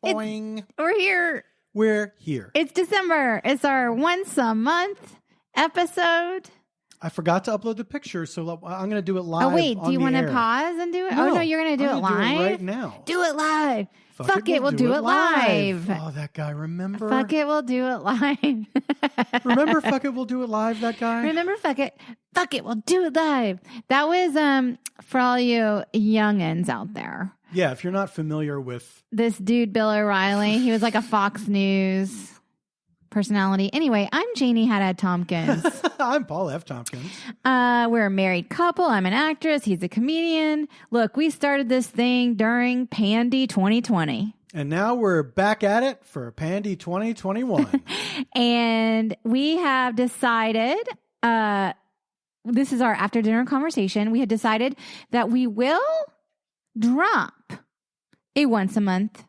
Boing. We're here. We're here. It's December. It's our once a month episode. I forgot to upload the picture, so I'm going to do it live. Oh, wait. Do you want to air. pause and do it? No, oh, no, you're going to do it live? Do it right now. Do it live. Fuck it, we'll do it live. Oh, that guy, remember? Fuck it, we'll do it live. Remember Fuck it, we'll do it live, that guy? Remember Fuck it, we'll do it live. That was for all you youngins out there. Yeah, if you're not familiar with... This dude, Bill O'Reilly, he was like a Fox News personality. Anyway, I'm Janie Haddad Tompkins. I'm Paul F. Tompkins. We're a married couple. I'm an actress. He's a comedian. Look, we started this thing during Pandy 2020. And now we're back at it for Pandy 2021. And we have decided, this is our after dinner conversation. We had decided that we will drop a once a month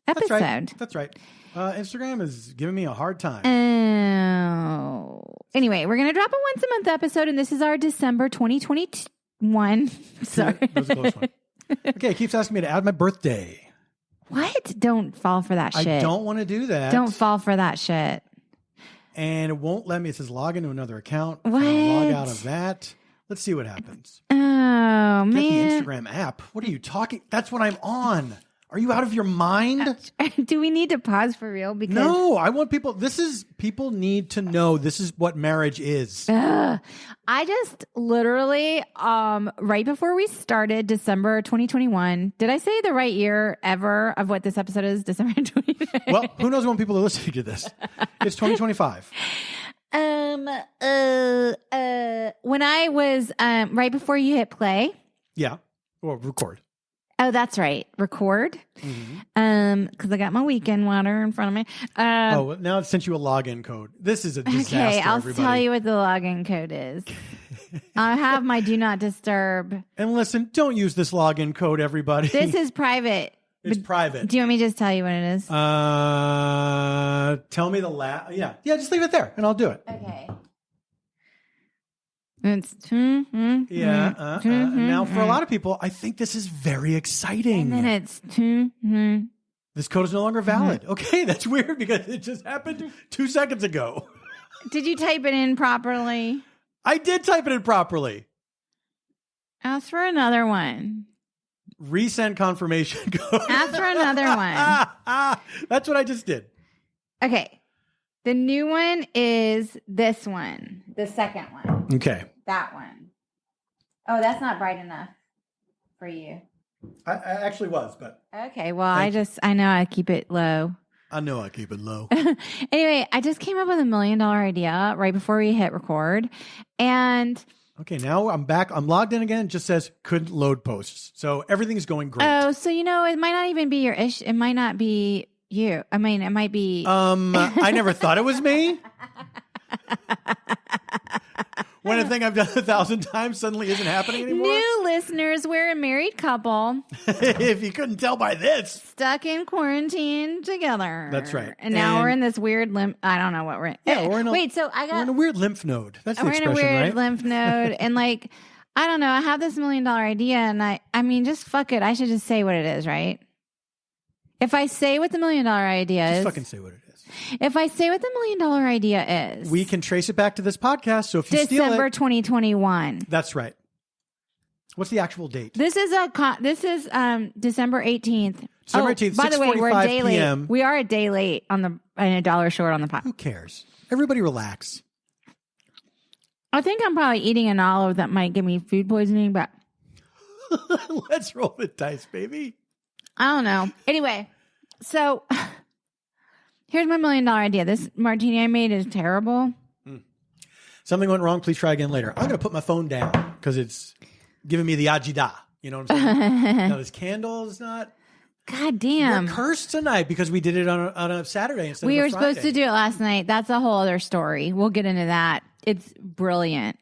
episode. That's right. Instagram is giving me a hard time. Oh. Anyway, we're going to drop a once a month episode, and this is our December 2021. Sorry. That was a close one. Okay, it keeps asking me to add my birthday. What? Don't fall for that shit. I don't want to do that. Don't fall for that shit. And it won't let me. It says log into another account. What? Log out of that. Let's see what happens. Oh, man. Get the Instagram app. What are you talking? That's what I'm on. Are you out of your mind? Do we need to pause for real? Because no, I want people. People need to know this is what marriage is. I just literally, right before we started December 2021, did I say the right year ever of what this episode is? December 2021. Well, who knows when people are listening to this? It's 2025. When I was, right before you hit play. Yeah. Or record. Oh, that's right. Record. Mm-hmm. Because I got my weekend water in front of me. Well, now it sent you a login code. This is a disaster. Okay, I'll everybody. tell you what the login code is. I have my do not disturb. And listen, don't use this login code, everybody. This is private. It's private. Do you want me to just tell you what it is? Tell me the last. Yeah, just leave it there, and I'll do it. Okay. It's Now, for a lot of people, I think this is very exciting. And then it's This code is no longer valid. Okay, that's weird because it just happened 2 seconds ago. Did you type it in properly? I did type it in properly. Ask for another one. Resend confirmation code. Ask for another one. That's what I just did. Okay. The new one is this one. The second one. Okay. That one. Oh, that's not bright enough for you. I actually was, but. Okay. Well, I know I keep it low. I know I keep it low. Anyway, I just came up with $1 million idea right before we hit record. And. Okay, now I'm back. I'm logged in again. It just says couldn't load posts. So everything's going great. Oh, so it might not even be your issue. It might not be you. I mean, it might be. I never thought it was me. When a thing I've done 1,000 times suddenly isn't happening anymore. New listeners, we're a married couple. If you couldn't tell by this. Stuck in quarantine together. That's right. And now we're in this weird I don't know what we're in. Yeah, we're in a weird lymph node. That's the expression, we're in a weird right? lymph node. And I don't know. I have this $1 million idea and I mean, just fuck it. I should just say what it is, right? If I say what the $1 million idea is. Just fucking say what it is. If I say what the $1 million idea is. We can trace it back to this podcast. So if you steal it. December 2021. That's right. What's the actual date? This is December 18th. December 18th, by the way, we're a day PM. late. We are a day late and $1 short on the pot. Who cares? Everybody relax. I think I'm probably eating an olive that might give me food poisoning, but. Let's roll the dice, baby. I don't know. Anyway, so here's my $1 million idea. This martini I made is terrible. Something went wrong. Please try again later. I'm going to put my phone down because it's giving me the ajida. You know what I'm saying? Now, this candle is not. God damn. We're cursed tonight because we did it on a Saturday instead of a Friday. We were supposed to do it last night. That's a whole other story. We'll get into that. It's brilliant.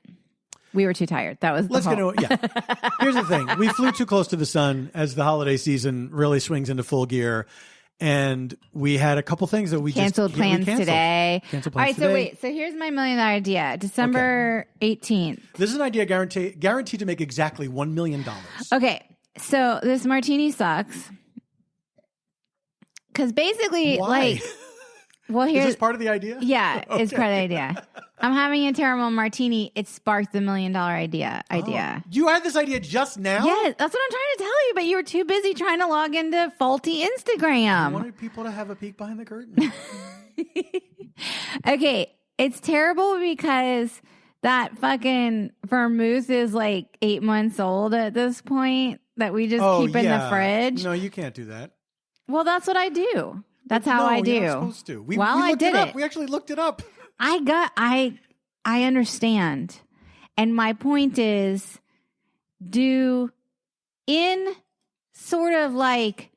We were too tired. That was the whole. Here's the thing. We flew too close to the sun as the holiday season really swings into full gear. And we had a couple things that we canceled plans today. Canceled plans today. All right, so here's my $1 million idea. December 18th. This is an idea guaranteed to make exactly $1 million. Okay, so this martini sucks. Because basically, Why? well, Is here's this part of the idea? yeah, it's part of the idea. I'm having a terrible martini. It sparked the $1 million idea. Oh. You had this idea just now? Yes, that's what I'm trying to tell you, but you were too busy trying to log into faulty I Instagram. wanted people to have a peek behind the curtain. Okay, it's terrible because that fucking vermouth is like 8 months old at this point that we just keep in the fridge. No, you can't do that. Well, that's what I do. That's how I do. You're not supposed to. We I looked did it up. it. We actually looked it up. I understand. And my point is, in sort of like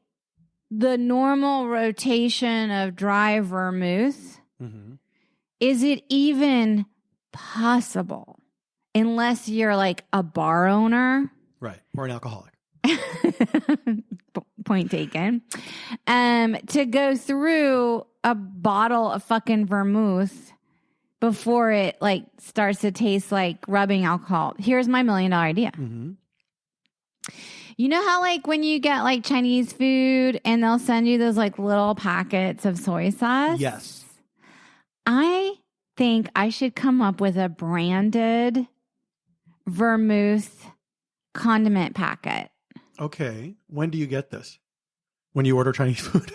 the normal rotation of dry vermouth, is it even possible, unless you're like a bar owner? Right. Or an alcoholic. Point taken. To go through a bottle of fucking vermouth before it like starts to taste like rubbing alcohol. Here's my $1 million idea. You know how like when you get like Chinese food and they'll send you those like little packets of soy sauce? Yes. I think I should come up with a branded vermouth condiment packet. Okay. When do you get this? When you order Chinese food?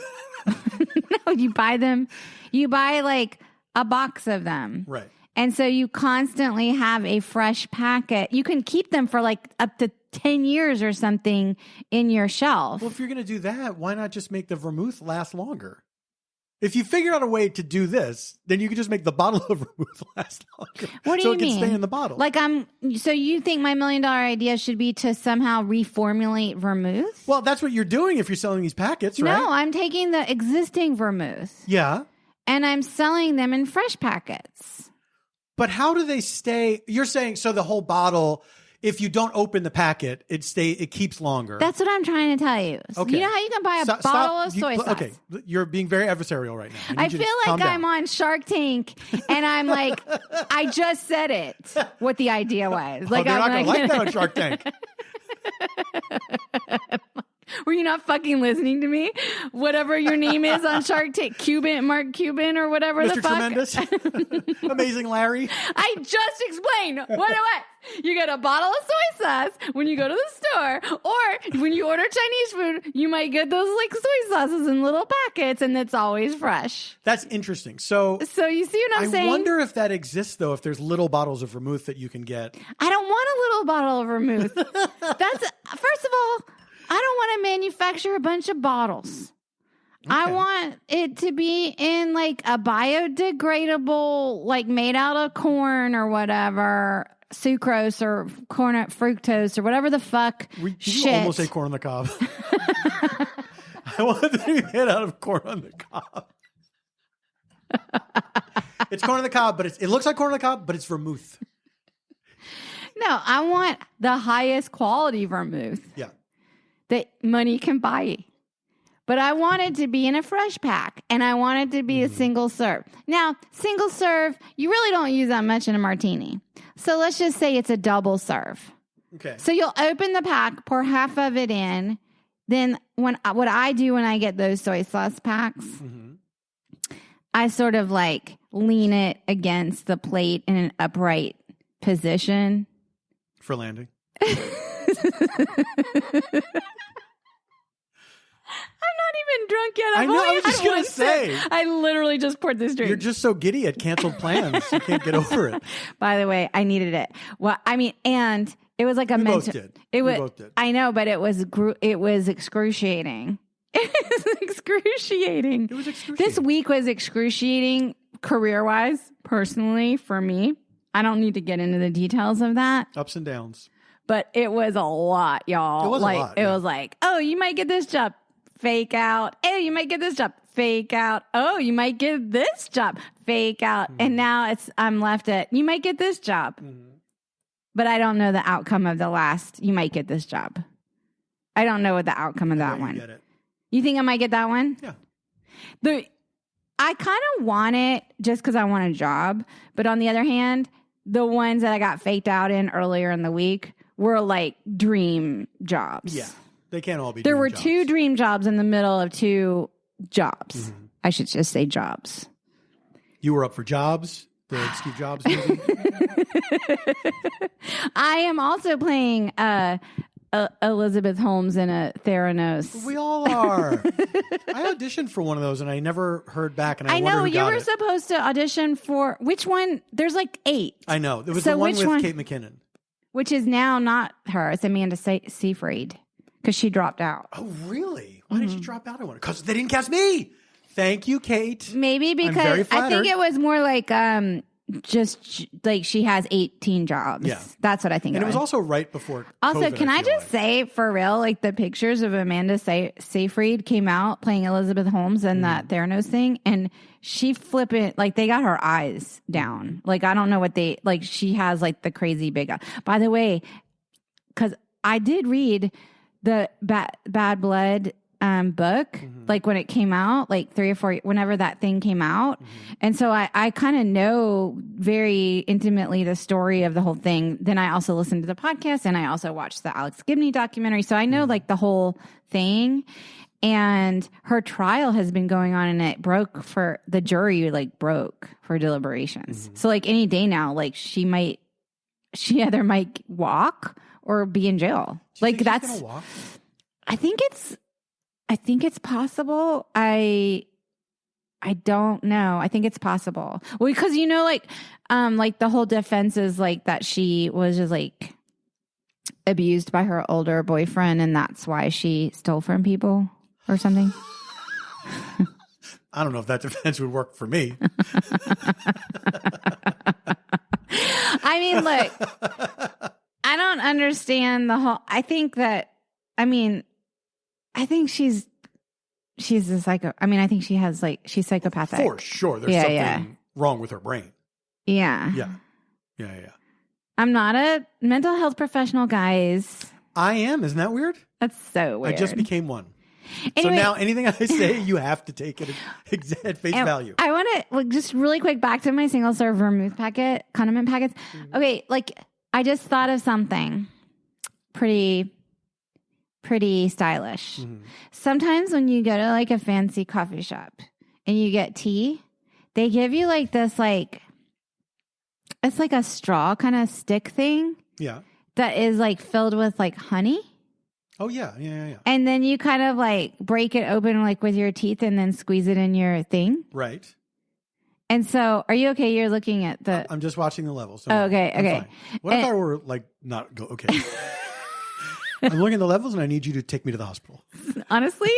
No, you buy them. You buy like a box of them. Right. And so you constantly have a fresh packet. You can keep them for like up to 10 years or something in your shelf. Well, if you're going to do that, why not just make the vermouth last longer? If you figure out a way to do this, then you could just make the bottle of vermouth last longer. What do so you it mean? can stay in the bottle. Like so you think my $1 million idea should be to somehow reformulate vermouth? Well, that's what you're doing if you're selling these packets, right? No, I'm taking the existing vermouth. Yeah. And I'm selling them in fresh packets. But how do they stay? You're saying so the whole bottle, if you don't open the packet, it keeps longer. That's what I'm trying to tell you. Okay. You know how you can buy a bottle of soy sauce? Okay, you're being very adversarial right now. I feel like I'm on Shark Tank, and I'm like, I just said it. What the idea was? Like, they're not going to like that on Shark Tank. Were you not fucking listening to me? Whatever your name is on Shark Tank, Mark Cuban, or whatever Mr. the fuck. Tremendous, Amazing Larry. I just explained. What? You get a bottle of soy sauce when you go to the store, or when you order Chinese food, you might get those like soy sauces in little packets, and it's always fresh. That's interesting. So you see what I'm saying? I wonder if that exists though. If there's little bottles of vermouth that you can get. I don't want a little bottle of vermouth. First of all, I don't want to manufacture a bunch of bottles. Okay. I want it to be in like a biodegradable, like made out of corn or whatever, sucrose or corn fructose or whatever the fuck Did shit. You almost say corn on the cob. I want it to be made out of corn on the cob. It's corn on the cob, but it looks like corn on the cob, but it's vermouth. No, I want the highest quality vermouth. Yeah. That money can buy. But I want it to be in a fresh pack, and I want it to be a single serve. Now, single serve, you really don't use that much in a martini. So let's just say it's a double serve. Okay. So you'll open the pack, pour half of it in. Then what I do when I get those soy sauce packs, I sort of like lean it against the plate in an upright position. For landing. I'm not even drunk yet. I know, I was just going to say. I literally just poured this drink. You're just so giddy at canceled plans. You can't get over it. By the way, I needed it. Well, I mean, and it was like a mental. We both did. I know, but it was excruciating. It was excruciating. This week was excruciating career-wise, personally, for me. I don't need to get into the details of that. Ups and downs. But it was a lot, y'all. It was a lot. It was like, oh, you might get this job. Fake out. Oh, you might get this job. Fake out. Oh, you might get this job. Fake out. And now I'm left at, you might get this job. But I don't know the outcome of the last, you might get this job. I don't know what the outcome of that one. Get it. You think I might get that one? Yeah. I kind of want it just because I want a job. But on the other hand, the ones that I got faked out in earlier in the week were like dream jobs. Yeah. They can't all be There dream were jobs. 2 dream jobs in the middle of 2 Jobs. I should just say Jobs. You were up for Jobs, the Steve Jobs movie? I am also playing Elizabeth Holmes in a Theranos. We all are. I auditioned for one of those and I never heard back. And I know who you got were it. supposed to audition for which one? There's like 8. I know. It was the one with Kate McKinnon. Which is now not her. It's Amanda Seyfried because she dropped out. Oh, really? Why did she drop out of one? Because they didn't cast me. Thank you, Kate. Maybe because I think it was more like just like she has 18 jobs. Yeah. That's what I think. And it was also right before Also, COVID, can I just say for real, like the pictures of Amanda Seyfried came out playing Elizabeth Holmes in that Theranos thing, and she flippant, like they got her eyes down. Like I don't know what they, like she has like the crazy big eye. By the way, because I did read the Bad Blood book, like when it came out, like 3 or 4, whenever that thing came out. And so I kind of know very intimately the story of the whole thing. Then I also listened to the podcast and I also watched the Alex Gibney documentary. So I know like the whole thing. And her trial has been going on and it broke for the jury, like broke for deliberations. So like any day now, like she either might walk or be in jail. Like that's, she's gonna walk? I think it's possible. I don't know. I think it's possible. Well, because like the whole defense is like that she was just like abused by her older boyfriend, and that's why she stole from people or something. I don't know if that defense would work for me. I mean, look, I don't understand the whole. I think she's a psycho. I mean, I think she has like, she's psychopathic. For sure. There's something wrong with her brain. Yeah. Yeah. I'm not a mental health professional, guys. I am. Isn't that weird? That's so weird. I just became one. Anyway, so now anything I say, you have to take it at face value. I want to just really quick back to my single serve vermouth condiment packets. Okay. Like I just thought of something pretty stylish. Sometimes when you go to like a fancy coffee shop and you get tea, they give you like this, like, it's like a straw kind of stick thing. Yeah. That is like filled with like honey. Oh yeah. And then you kind of like break it open like with your teeth and then squeeze it in your thing. Right. And so are you okay? You're looking at the... I'm just watching the levels. So okay. Fine. What if I were like not go? Okay. I'm looking at the levels and I need you to take me to the hospital. Honestly,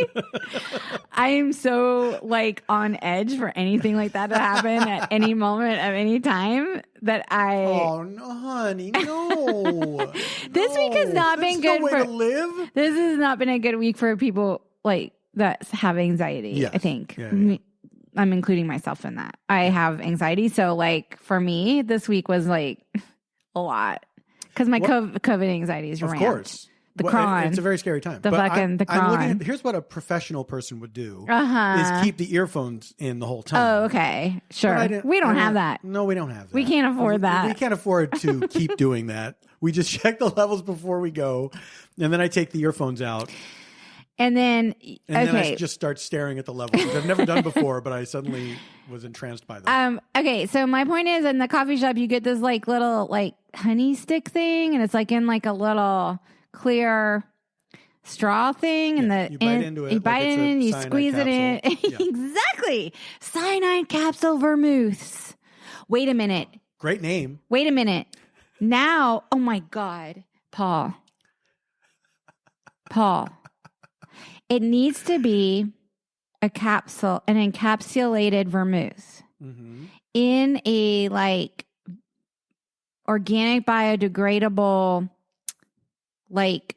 I am so like on edge for anything like that to happen at any moment of any time that I... Oh, no, honey, no. This week has not been good no way for... to live. This has not been a good week for people like that have anxiety, yes. I think. Yeah. I'm including myself in that. I have anxiety. So like for me, this week was like a lot because my COVID anxiety is ramped. Of course. The cron. It's a very scary time. The cron. Here's what a professional person would do is keep the earphones in the whole time. Oh, okay. Sure. We don't have that. No, we don't have that. We can't afford that. We can't afford to keep doing that. We just check the levels before we go. And then I take the earphones out. And then I just start staring at the levels, which I've never done before, but I suddenly was entranced by them. Okay, so my point is, in the coffee shop, you get this like little like honey stick thing, and it's like in like a little clear straw thing, and you bite into it. You bite it in, you squeeze it in. Exactly, cyanide capsule vermouths. Wait a minute. Great name. Wait a minute. Now, oh my God, Paul. It needs to be an encapsulated vermouth in a like organic biodegradable like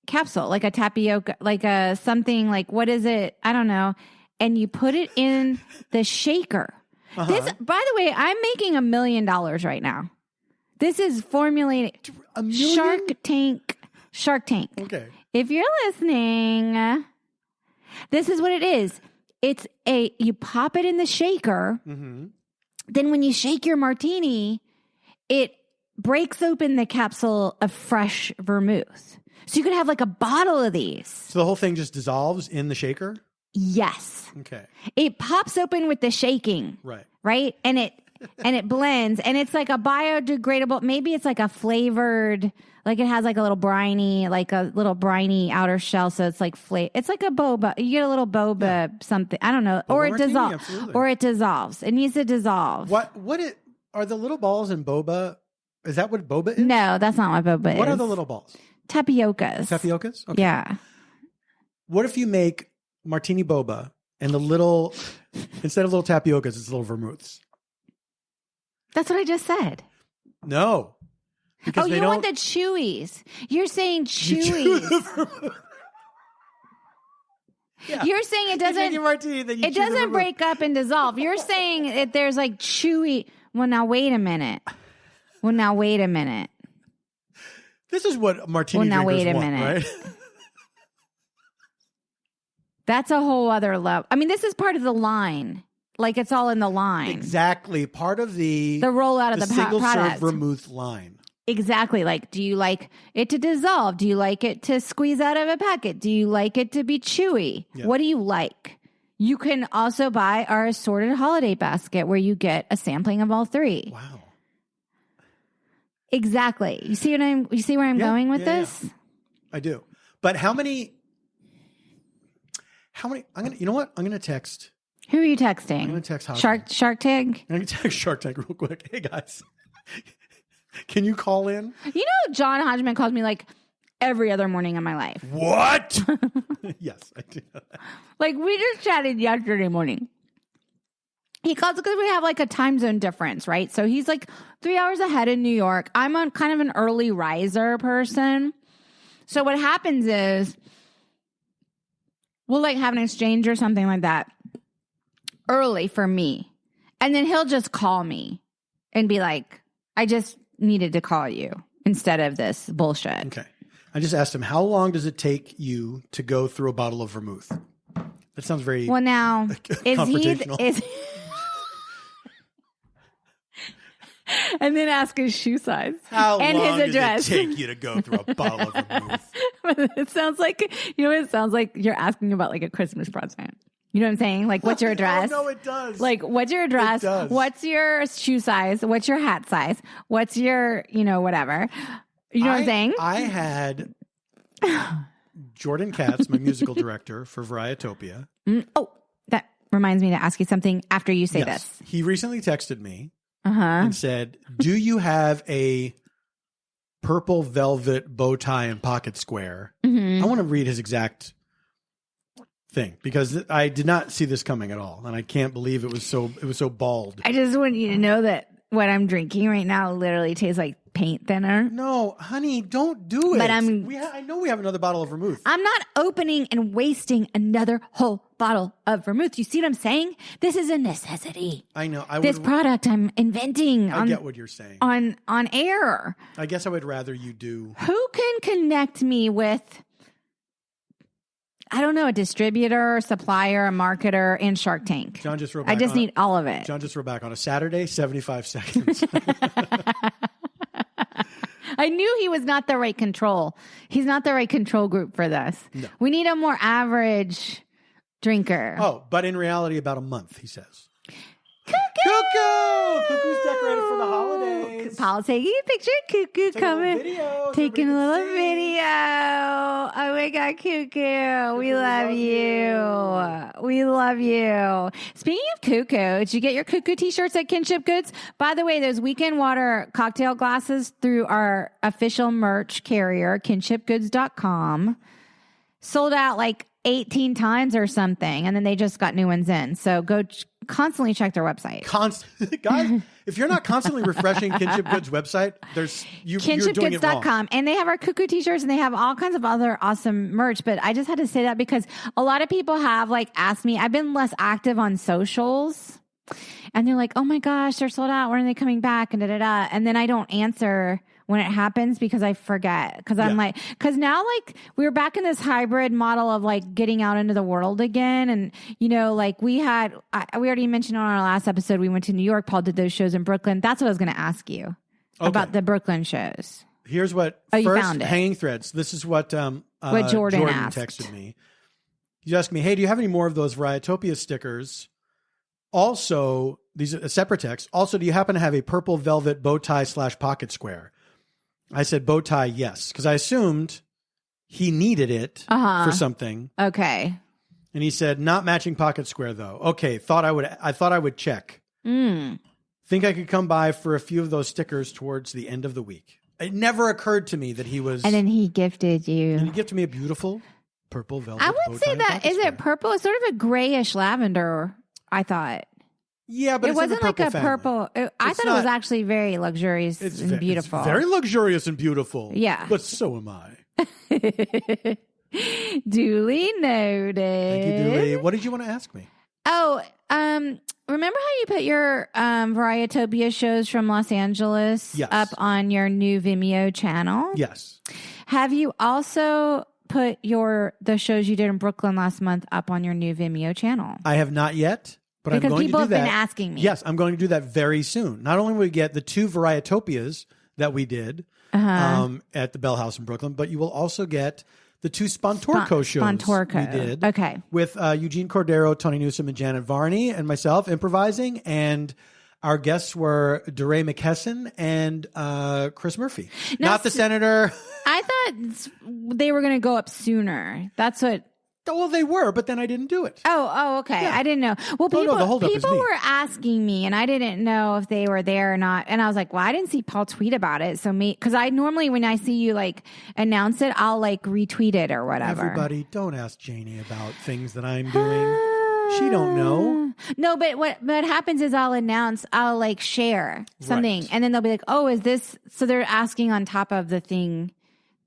capsule, like a tapioca, like a something like, what is it? I don't know. And you put it in the shaker. This, by the way, I'm making $1 million right now. This is formulated Shark Tank. Okay. If you're listening, this is what it is. You pop it in the shaker. Then when you shake your martini, it breaks open the capsule of fresh vermouth. So you could have like a bottle of these. So the whole thing just dissolves in the shaker? Yes. Okay. It pops open with the shaking. Right. And it blends, and it's like a biodegradable, maybe it's like a flavored, like it has like a little briny outer shell. So it's like it's like a boba. You get a little boba something. I don't know. Boba Or it martini, dissolves. absolutely. Or it dissolves. It needs to dissolve. Are the little balls in boba? Is that what boba is? No, that's not what boba is. What are the little balls? Tapiocas. Tapiocas? Okay. Yeah. What if you make martini boba and the little, instead of little tapiocas, it's little vermouths? That's what I just said. No. Because you want the chewies. You're saying chewies. Yeah. You're saying it doesn't. It doesn't break up and dissolve. You're saying that there's like chewy. Well, now wait a minute. This is what martini drinkers want, right? That's a whole other level. I mean, this is part of the line. Like it's all in the line. Exactly. Part of the rollout of the single product. serve vermouth line. Exactly. Like, do you like it to dissolve? Do you like it to squeeze out of a packet? Do you like it to be chewy? Yeah. What do you like? You can also buy our assorted holiday basket where you get a sampling of all three. Wow. Exactly. You see where I'm going with this? Yeah. I do. But how many, you know what? I'm going to text. Who are you texting? I'm going to text Shark Tank? I'm going to text Shark Tank real quick. Hey guys, can you call in? You know, John Hodgman calls me like every other morning in my life. What? Yes, I do know that. Like we just chatted yesterday morning. He calls because we have like a time zone difference, right? So he's like 3 hours ahead in New York. I'm on kind of an early riser person. So what happens is we'll like have an exchange or something like that early for me. And then he'll just call me and be like, I just needed to call you instead of this bullshit. Okay. I just asked him, how long does it take you to go through a bottle of vermouth? That sounds very well. Now confrontational. And then ask his shoe size How and long his address. does it take you to go through a bottle of vermouth? It sounds like, it sounds like you're asking about like a Christmas present. You know what I'm saying? Like, what's your address? No, it does. Like, what's your address? It does. What's your shoe size? What's your hat size? What's your, whatever. You know what I'm saying? I had Jordan Katz, my musical director for Varietopia. Oh, that reminds me to ask you something after you say this. He recently texted me and said, do you have a purple velvet bow tie and pocket square? I want to read his exact thing because I did not see this coming at all. And I can't believe it was so bald. I just want you to know that what I'm drinking right now literally tastes like paint thinner. No, honey, don't do it. But I know we have another bottle of vermouth. I'm not opening and wasting another whole bottle of vermouth. You see what I'm saying? This is a necessity. I know. This product I'm inventing. I get what you're saying. On air. I guess I would rather you do. Who can connect me with, I don't know, a distributor, supplier, a marketer, and Shark Tank? John just wrote back. I just need all of it. John just wrote back on a Saturday, 75 seconds. I knew he was not the right control. He's not the right control group for this. No. We need a more average drinker. Oh, but in reality, about a month, he says. Cuckoo! Cuckoo's decorated for the holidays. Paul's taking a picture of Cuckoo coming. Taking a little video. Oh my God, Cuckoo. We love you. We love you. Speaking of Cuckoo, did you get your Cuckoo t-shirts at Kinship Goods? By the way, those weekend water cocktail glasses through our official merch carrier, kinshipgoods.com, sold out like 18 times or something. And then they just got new ones in. So go constantly check their website. Guys, if you're not constantly refreshing Kinship Goods website, you're doing it wrong. Kinshipgoods.com. And they have our Cuckoo t-shirts and they have all kinds of other awesome merch. But I just had to say that because a lot of people have like asked me, I've been less active on socials and they're like, oh my gosh, they're sold out. When are they coming back? And da-da-da. And then I don't answer when it happens because I forget. Because I'm like, because now like we're back in this hybrid model of like getting out into the world again. And, like we already mentioned on our last episode, we went to New York. Paul did those shows in Brooklyn. That's what I was going to ask you about the Brooklyn shows. Here's what, you first found it. Hanging Threads. This is what Jordan texted me. He's asking me, hey, do you have any more of those Varietopia stickers? Also, these are a separate text. Also, do you happen to have a purple velvet bow tie / pocket square? I said bow tie, yes, because I assumed he needed it for something. Okay. And he said, not matching pocket square though. Okay, I thought I would check. Think I could come by for a few of those stickers towards the end of the week. It never occurred to me that he was. And then he gifted you. And he gifted me a beautiful purple velvet. I would say that is it purple? It's sort of a grayish lavender. I thought. Yeah, but it wasn't like a family. Purple. I thought it was actually very luxurious and beautiful. It's very luxurious and beautiful. Yeah, but so am I. Duly noted. Thank you, Duly. What did you want to ask me? Oh, remember how you put your Varietopia shows from Los Angeles up on your new Vimeo channel? Yes. Have you also put the shows you did in Brooklyn last month up on your new Vimeo channel? I have not yet, but because I'm going to do that. People have been asking me. Yes, I'm going to do that very soon. Not only will we get the 2 Varietopias that we did at the Bell House in Brooklyn, but you will also get the 2 Spontorco shows we did. Okay. With Eugene Cordero, Tony Newsom, and Janet Varney, and myself improvising. And our guests were DeRay McKesson and Chris Murphy. Not the senator. I thought they were going to go up sooner. That's what. Well, they were, but then I didn't do it. Oh, okay. Yeah. I didn't know. Well, people were asking me, and I didn't know if they were there or not. And I was like, well, I didn't see Paul tweet about it. So because I normally, when I see you like announce it, I'll like retweet it or whatever. Everybody, don't ask Janie about things that I'm doing. She don't know. No, but what happens is I'll like share something, and then they'll be like, oh, is this? So they're asking on top of the thing.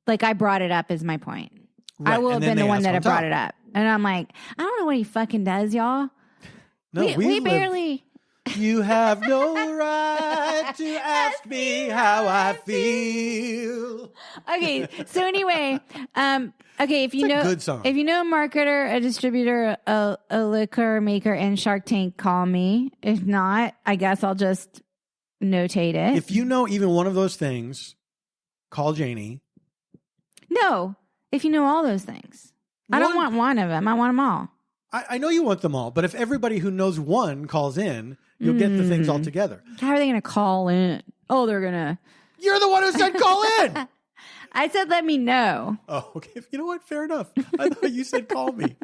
Like I brought it up is my point. Right. I will have been the one that had brought it up. And I'm like, I don't know what he fucking does, y'all. No, we barely. You have no right to ask me how I feel. Okay, so anyway, if you know, good song. If you know a marketer, a distributor, a liquor maker, and Shark Tank, call me. If not, I guess I'll just notate it. If you know even one of those things, call Janie. No, if you know all those things. I don't want one of them. I want them all. I know you want them all, but if everybody who knows one calls in, you'll get the things all together. How are they going to call in? Oh, they're going to. You're the one who said call in. I said let me know. Oh, okay. You know what? Fair enough. I thought you said call me.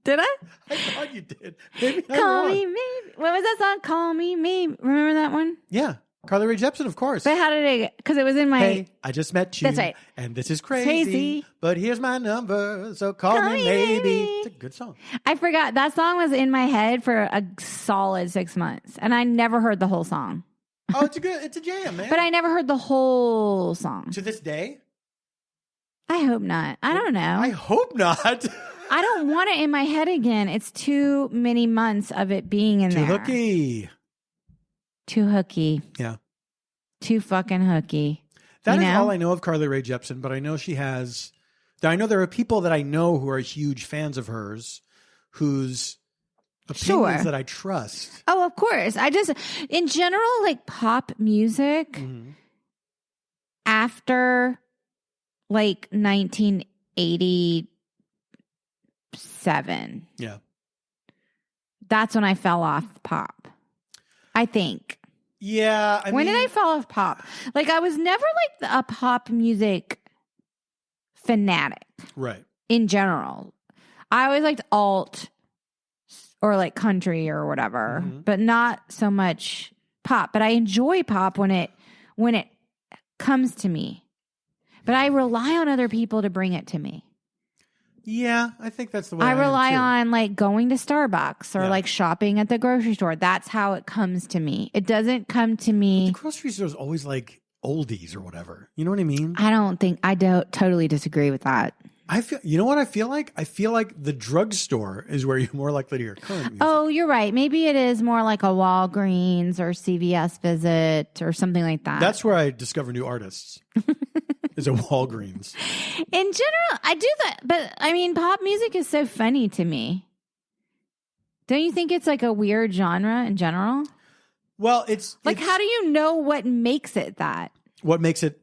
Did I? I thought you did. Maybe call me, maybe. What was that song? Call me, maybe. Remember that one? Yeah. Carly Rae Jepsen, of course. But how did it? Because it was in my. Hey, I just met you. That's right. And this is crazy. But here's my number, so call me maybe. It's a good song. I forgot that song was in my head for a solid 6 months, and I never heard the whole song. Oh, it's a jam, man. But I never heard the whole song. To this day? I hope not. I don't know. I hope not. I don't want it in my head again. It's too many months of it being in there. Too hooky. Yeah. Too fucking hooky. That is all I know of Carly Rae Jepsen, but I know I know there are people that I know who are huge fans of hers whose opinions that I trust. Oh, of course. In general, like pop music after like 1987. Yeah. That's when I fell off pop. I think. Yeah. When did I fall off pop? Like, I was never like a pop music fanatic. Right. In general. I always liked alt or like country or whatever, but not so much pop. But I enjoy pop when it comes to me. But I rely on other people to bring it to me. Yeah, I think that's the way I rely on like going to Starbucks or like shopping at the grocery store. That's how it comes to me. It doesn't come to me. But the grocery store is always like oldies or whatever. You know what I mean? I don't totally disagree with that. You know what I feel like? I feel like the drugstore is where you're more likely to hear current music. Oh, you're right. Maybe it is more like a Walgreens or CVS visit or something like that. That's where I discover new artists. Is a Walgreens. In general, I do that. But I mean, pop music is so funny to me. Don't you think it's like a weird genre in general? Well, it's how do you know what makes it that? What makes it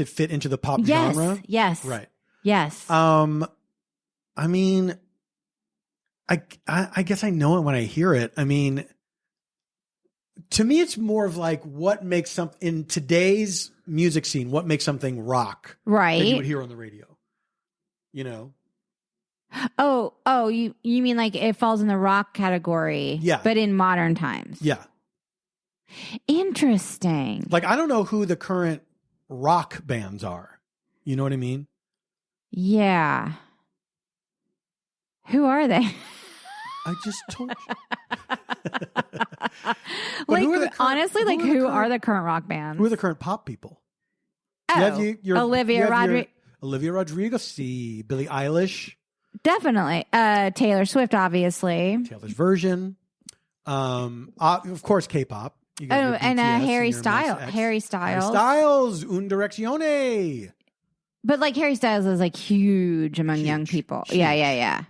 fit into the pop genre? Yes. Right. Yes. I mean, I guess I know it when I hear it. I mean, to me, it's more of like what makes something in today's music scene. What makes something rock, right? That you would hear on the radio. You know. Oh, you mean like it falls in the rock category? Yeah, but in modern times. Yeah. Interesting. Like I don't know who the current rock bands are. You know what I mean? Yeah. Who are they? I just told you. Like honestly, like who are the current rock bands? Who are the current pop people? Oh, Olivia Rodrigo. Olivia Rodrigo, see Billie Eilish. Definitely. Taylor Swift, obviously. Taylor's version. Of course, K-pop. And Harry Styles. Harry Styles, Un Direczione. But like Harry Styles is like huge among young people. Huge. Yeah.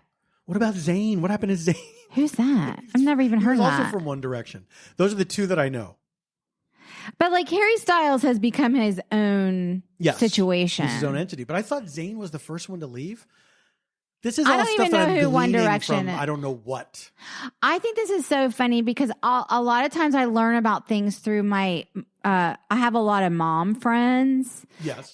What about Zayn? What happened to Zayn? Who's that? I've never even heard of that. He's also from One Direction. Those are the two that I know. But like Harry Styles has become his own situation. He's his own entity. But I thought Zayn was the first one to leave. This is I all don't stuff even that know I'm who One gleaning Direction from I don't know what. I think this is so funny because a lot of times I learn about things through my I have a lot of mom friends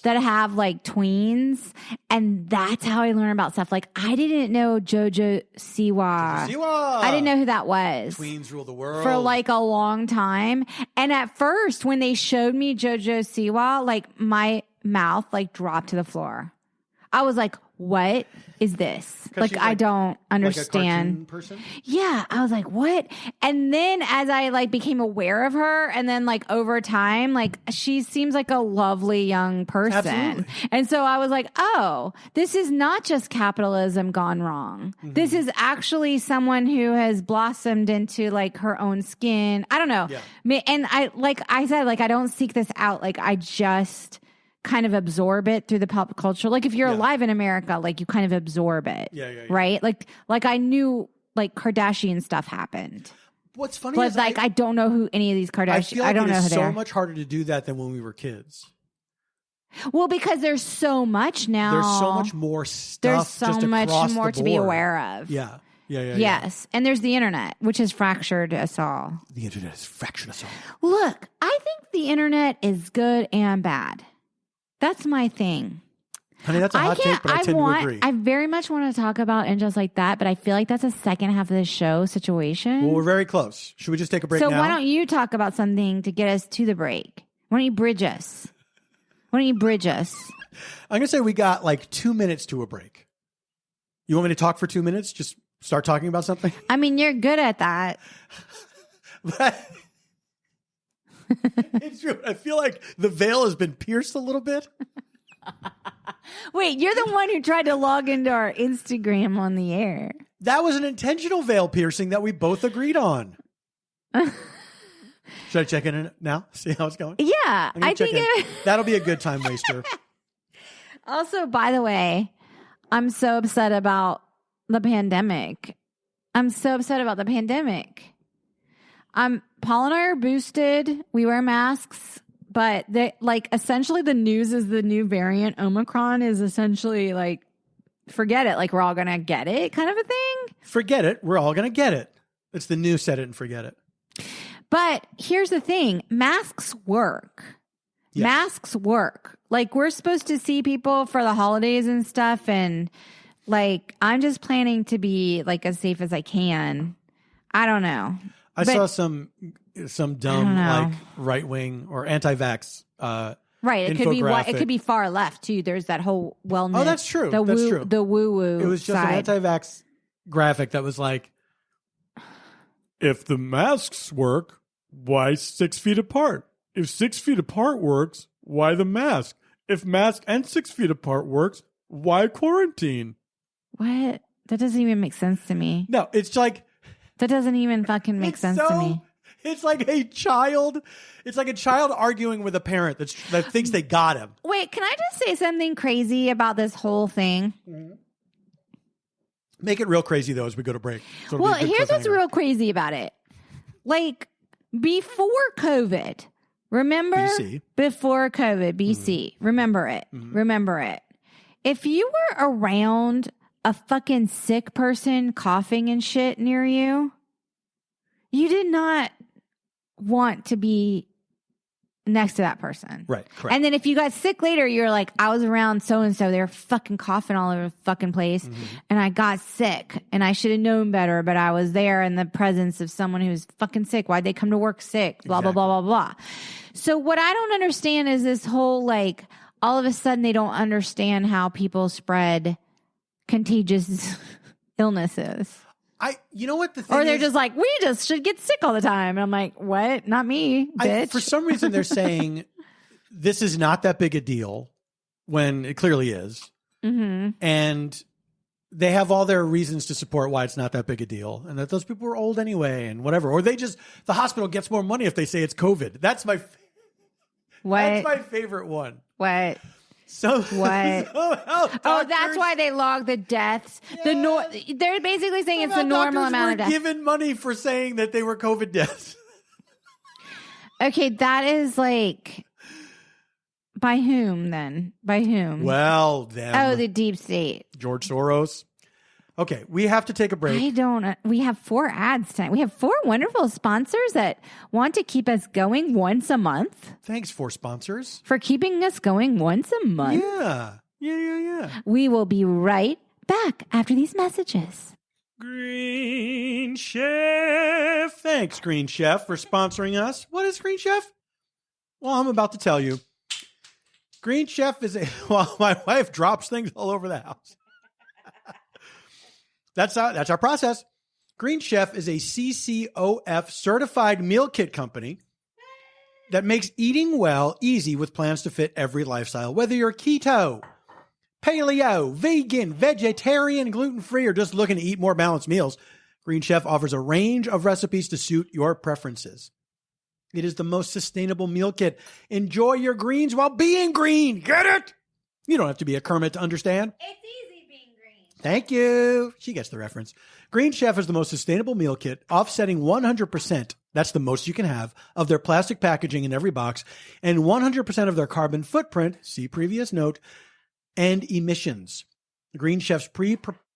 that have like tweens, and that's how I learn about stuff. Like I didn't know JoJo Siwa. I didn't know who that was. Tweens rule the world. For like a long time. And at first when they showed me JoJo Siwa, like my mouth like dropped to the floor. I was like, what is this? Like, I don't understand. Like a cartoon person? Yeah. I was like, what? And then as I like became aware of her and then like over time, like she seems like a lovely young person. Absolutely. And so I was like, oh, this is not just capitalism gone wrong. Mm-hmm. This is actually someone who has blossomed into like her own skin. I don't know. Yeah. And I said, I don't seek this out. Like I just kind of absorb it through the pop culture. Like if you're alive in America, like you kind of absorb it. Yeah. Right? Like I knew like Kardashian stuff happened. What's funny but is like I don't know who any of these Kardashians. I don't know who they are. It's so much harder to do that than when we were kids. Well, because there's so much now. There's so much more stuff. There's so much more to be aware of. Yeah. Yes. And there's the internet, which has fractured us all. The internet has fractured us all. Look, I think the internet is good and bad. That's my thing. Honey, that's a hot take, but I tend to agree. I very much want to talk about and just like that, but I feel like that's a second half of the show situation. Well, we're very close. Should we just take a break now? So why don't you talk about something to get us to the break? Why don't you bridge us? I'm going to say we got like 2 minutes to a break. You want me to talk for 2 minutes? Just start talking about something? I mean, you're good at that. It's true. I feel like the veil has been pierced a little bit. Wait, you're the one who tried to log into our Instagram on the air. That was an intentional veil piercing that we both agreed on. Should I check in now? See how it's going? Yeah, I think that'll be a good time waster. Also, by the way, I'm so upset about the pandemic. Paul and I are boosted. We wear masks, but essentially the news is the new variant Omicron is essentially like, forget it. Like we're all going to get it kind of a thing. Forget it. We're all going to get it. It's the new set it and forget it. But here's the thing. Masks work. Yes. Masks work. Like we're supposed to see people for the holidays and stuff. And like, I'm just planning to be like as safe as I can. I don't know. I saw some dumb like right wing or anti-vax. Right, it could be far left too. There's that whole wellness. Oh, that's true. The woo woo. It was just side. an anti-vax graphic that was like, if the masks work, why 6 feet apart? If 6 feet apart works, why the mask? If mask and 6 feet apart works, why quarantine? What? That doesn't even make sense to me. No, it's like. That doesn't even fucking make sense to me. It's like a child. It's like a child arguing with a parent that thinks they got him. Wait, can I just say something crazy about this whole thing? Mm-hmm. Make it real crazy, though, as we go to break. So well, here's what's real crazy about it. Like, before COVID, remember? BC. Before COVID, BC. Mm-hmm. Remember it. Mm-hmm. Remember it. If you were around a fucking sick person coughing and shit near you, you did not want to be next to that person. Right. Correct. And then if you got sick later, you're like, I was around so-and-so. They were fucking coughing all over the fucking place. Mm-hmm. And I got sick and I should have known better, but I was there in the presence of someone who's fucking sick. Why'd they come to work sick? Blah, blah, blah, blah, blah. So what I don't understand is this whole, like, all of a sudden they don't understand how people spread contagious illnesses. You know what the thing Or they're is? just like, we just should get sick all the time. And I'm like, what? Not me, bitch. For some reason, they're saying this is not that big a deal when it clearly is. Mm-hmm. And they have all their reasons to support why it's not that big a deal. And that those people are old anyway and whatever. Or the hospital gets more money if they say it's COVID. That's my favorite one. What? So what? That's why they log the deaths. Yeah. They're basically saying it's the normal amount of deaths. Given money for saying that they were COVID deaths. Okay, that is like, by whom then? By whom? Well, them. Oh, the deep state. George Soros. Okay, we have to take a break. We have 4 ads tonight. We have 4 wonderful sponsors that want to keep us going once a month. Thanks, 4 sponsors. For keeping us going once a month. Yeah. We will be right back after these messages. Green Chef. Thanks, Green Chef, for sponsoring us. What is Green Chef? Well, I'm about to tell you. Green Chef is well, my wife drops things all over the house. That's our process. Green Chef is a CCOF certified meal kit company that makes eating well easy with plans to fit every lifestyle. Whether you're keto, paleo, vegan, vegetarian, gluten-free, or just looking to eat more balanced meals, Green Chef offers a range of recipes to suit your preferences. It is the most sustainable meal kit. Enjoy your greens while being green. Get it? You don't have to be a Kermit to understand. It's easy being green. Thank you. She gets the reference. Green Chef is the most sustainable meal kit, offsetting 100%, that's the most you can have, of their plastic packaging in every box, and 100% of their carbon footprint, see previous note, and emissions. Green Chef's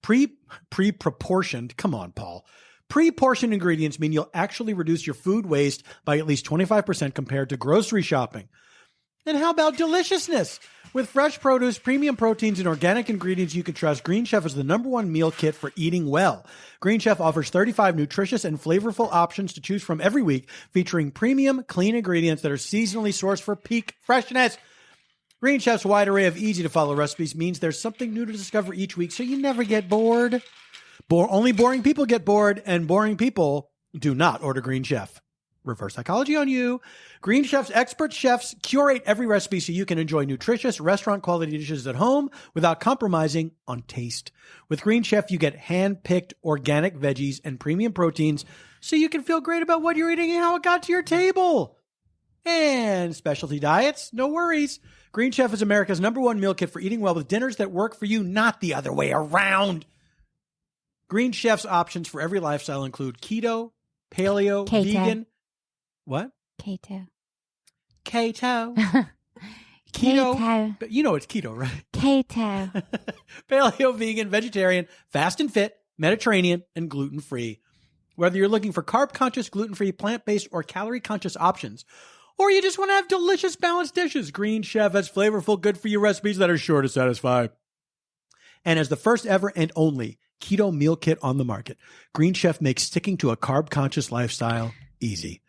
pre-proportioned, come on, Paul, pre-portioned ingredients mean you'll actually reduce your food waste by at least 25% compared to grocery shopping. And how about deliciousness? With fresh produce, premium proteins, and organic ingredients you can trust, Green Chef is the #1 meal kit for eating well. Green Chef offers 35 nutritious and flavorful options to choose from every week, featuring premium, clean ingredients that are seasonally sourced for peak freshness. Green Chef's wide array of easy-to-follow recipes means there's something new to discover each week, so you never get bored. Only boring people get bored, and boring people do not order Green Chef. Reverse psychology on you. Green Chef's expert chefs curate every recipe so you can enjoy nutritious restaurant-quality dishes at home without compromising on taste. With Green Chef, you get hand-picked organic veggies and premium proteins so you can feel great about what you're eating and how it got to your table. And specialty diets, no worries. Green Chef is America's #1 meal kit for eating well with dinners that work for you, not the other way around. Green Chef's options for every lifestyle include keto, paleo, vegan. What? Keto. Keto. Keto. You know it's keto, right? Keto. Paleo, vegan, vegetarian, fast and fit, Mediterranean, and gluten-free. Whether you're looking for carb-conscious, gluten-free, plant-based, or calorie-conscious options, or you just want to have delicious, balanced dishes, Green Chef has flavorful, good-for-you recipes that are sure to satisfy. And as the first ever and only keto meal kit on the market, Green Chef makes sticking to a carb-conscious lifestyle easy.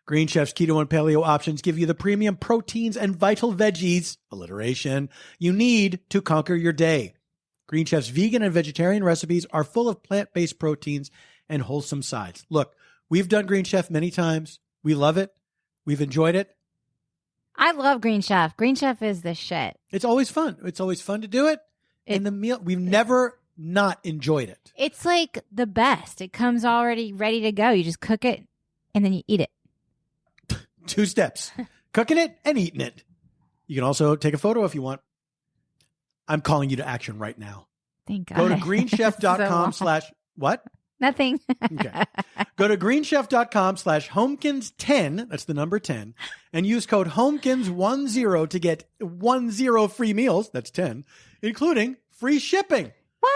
Green Chef's keto and paleo options give you the premium proteins and vital veggies, alliteration, you need to conquer your day. Green Chef's vegan and vegetarian recipes are full of plant-based proteins and wholesome sides. Look, we've done Green Chef many times. We love it. We've enjoyed it. I love Green Chef. Green Chef is the shit. It's always fun. It's always fun to do it. And the meal, we've never not enjoyed it. It's like the best. It comes already ready to go. You just cook it and then you eat it. 2 steps, cooking it and eating it. You can also take a photo if you want. I'm calling you to action right now. Thank God. Go to greenchef.com/ what? Nothing. Okay. Go to greenchef.com/homekins10. That's the number 10. And use code homekins10 to get 10 free meals. That's 10, including free shipping. What?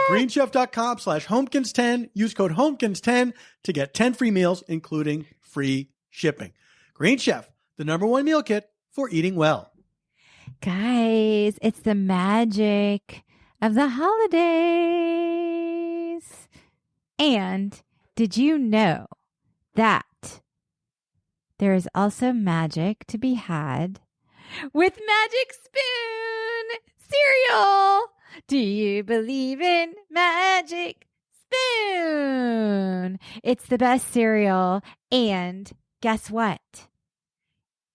greenchef.com/homekins10. Use code homekins10 to get 10 free meals, including free shipping. Green Chef, the #1 meal kit for eating well. Guys, it's the magic of the holidays. And did you know that there is also magic to be had with Magic Spoon cereal? Do you believe in Magic Spoon? It's the best cereal. And guess what?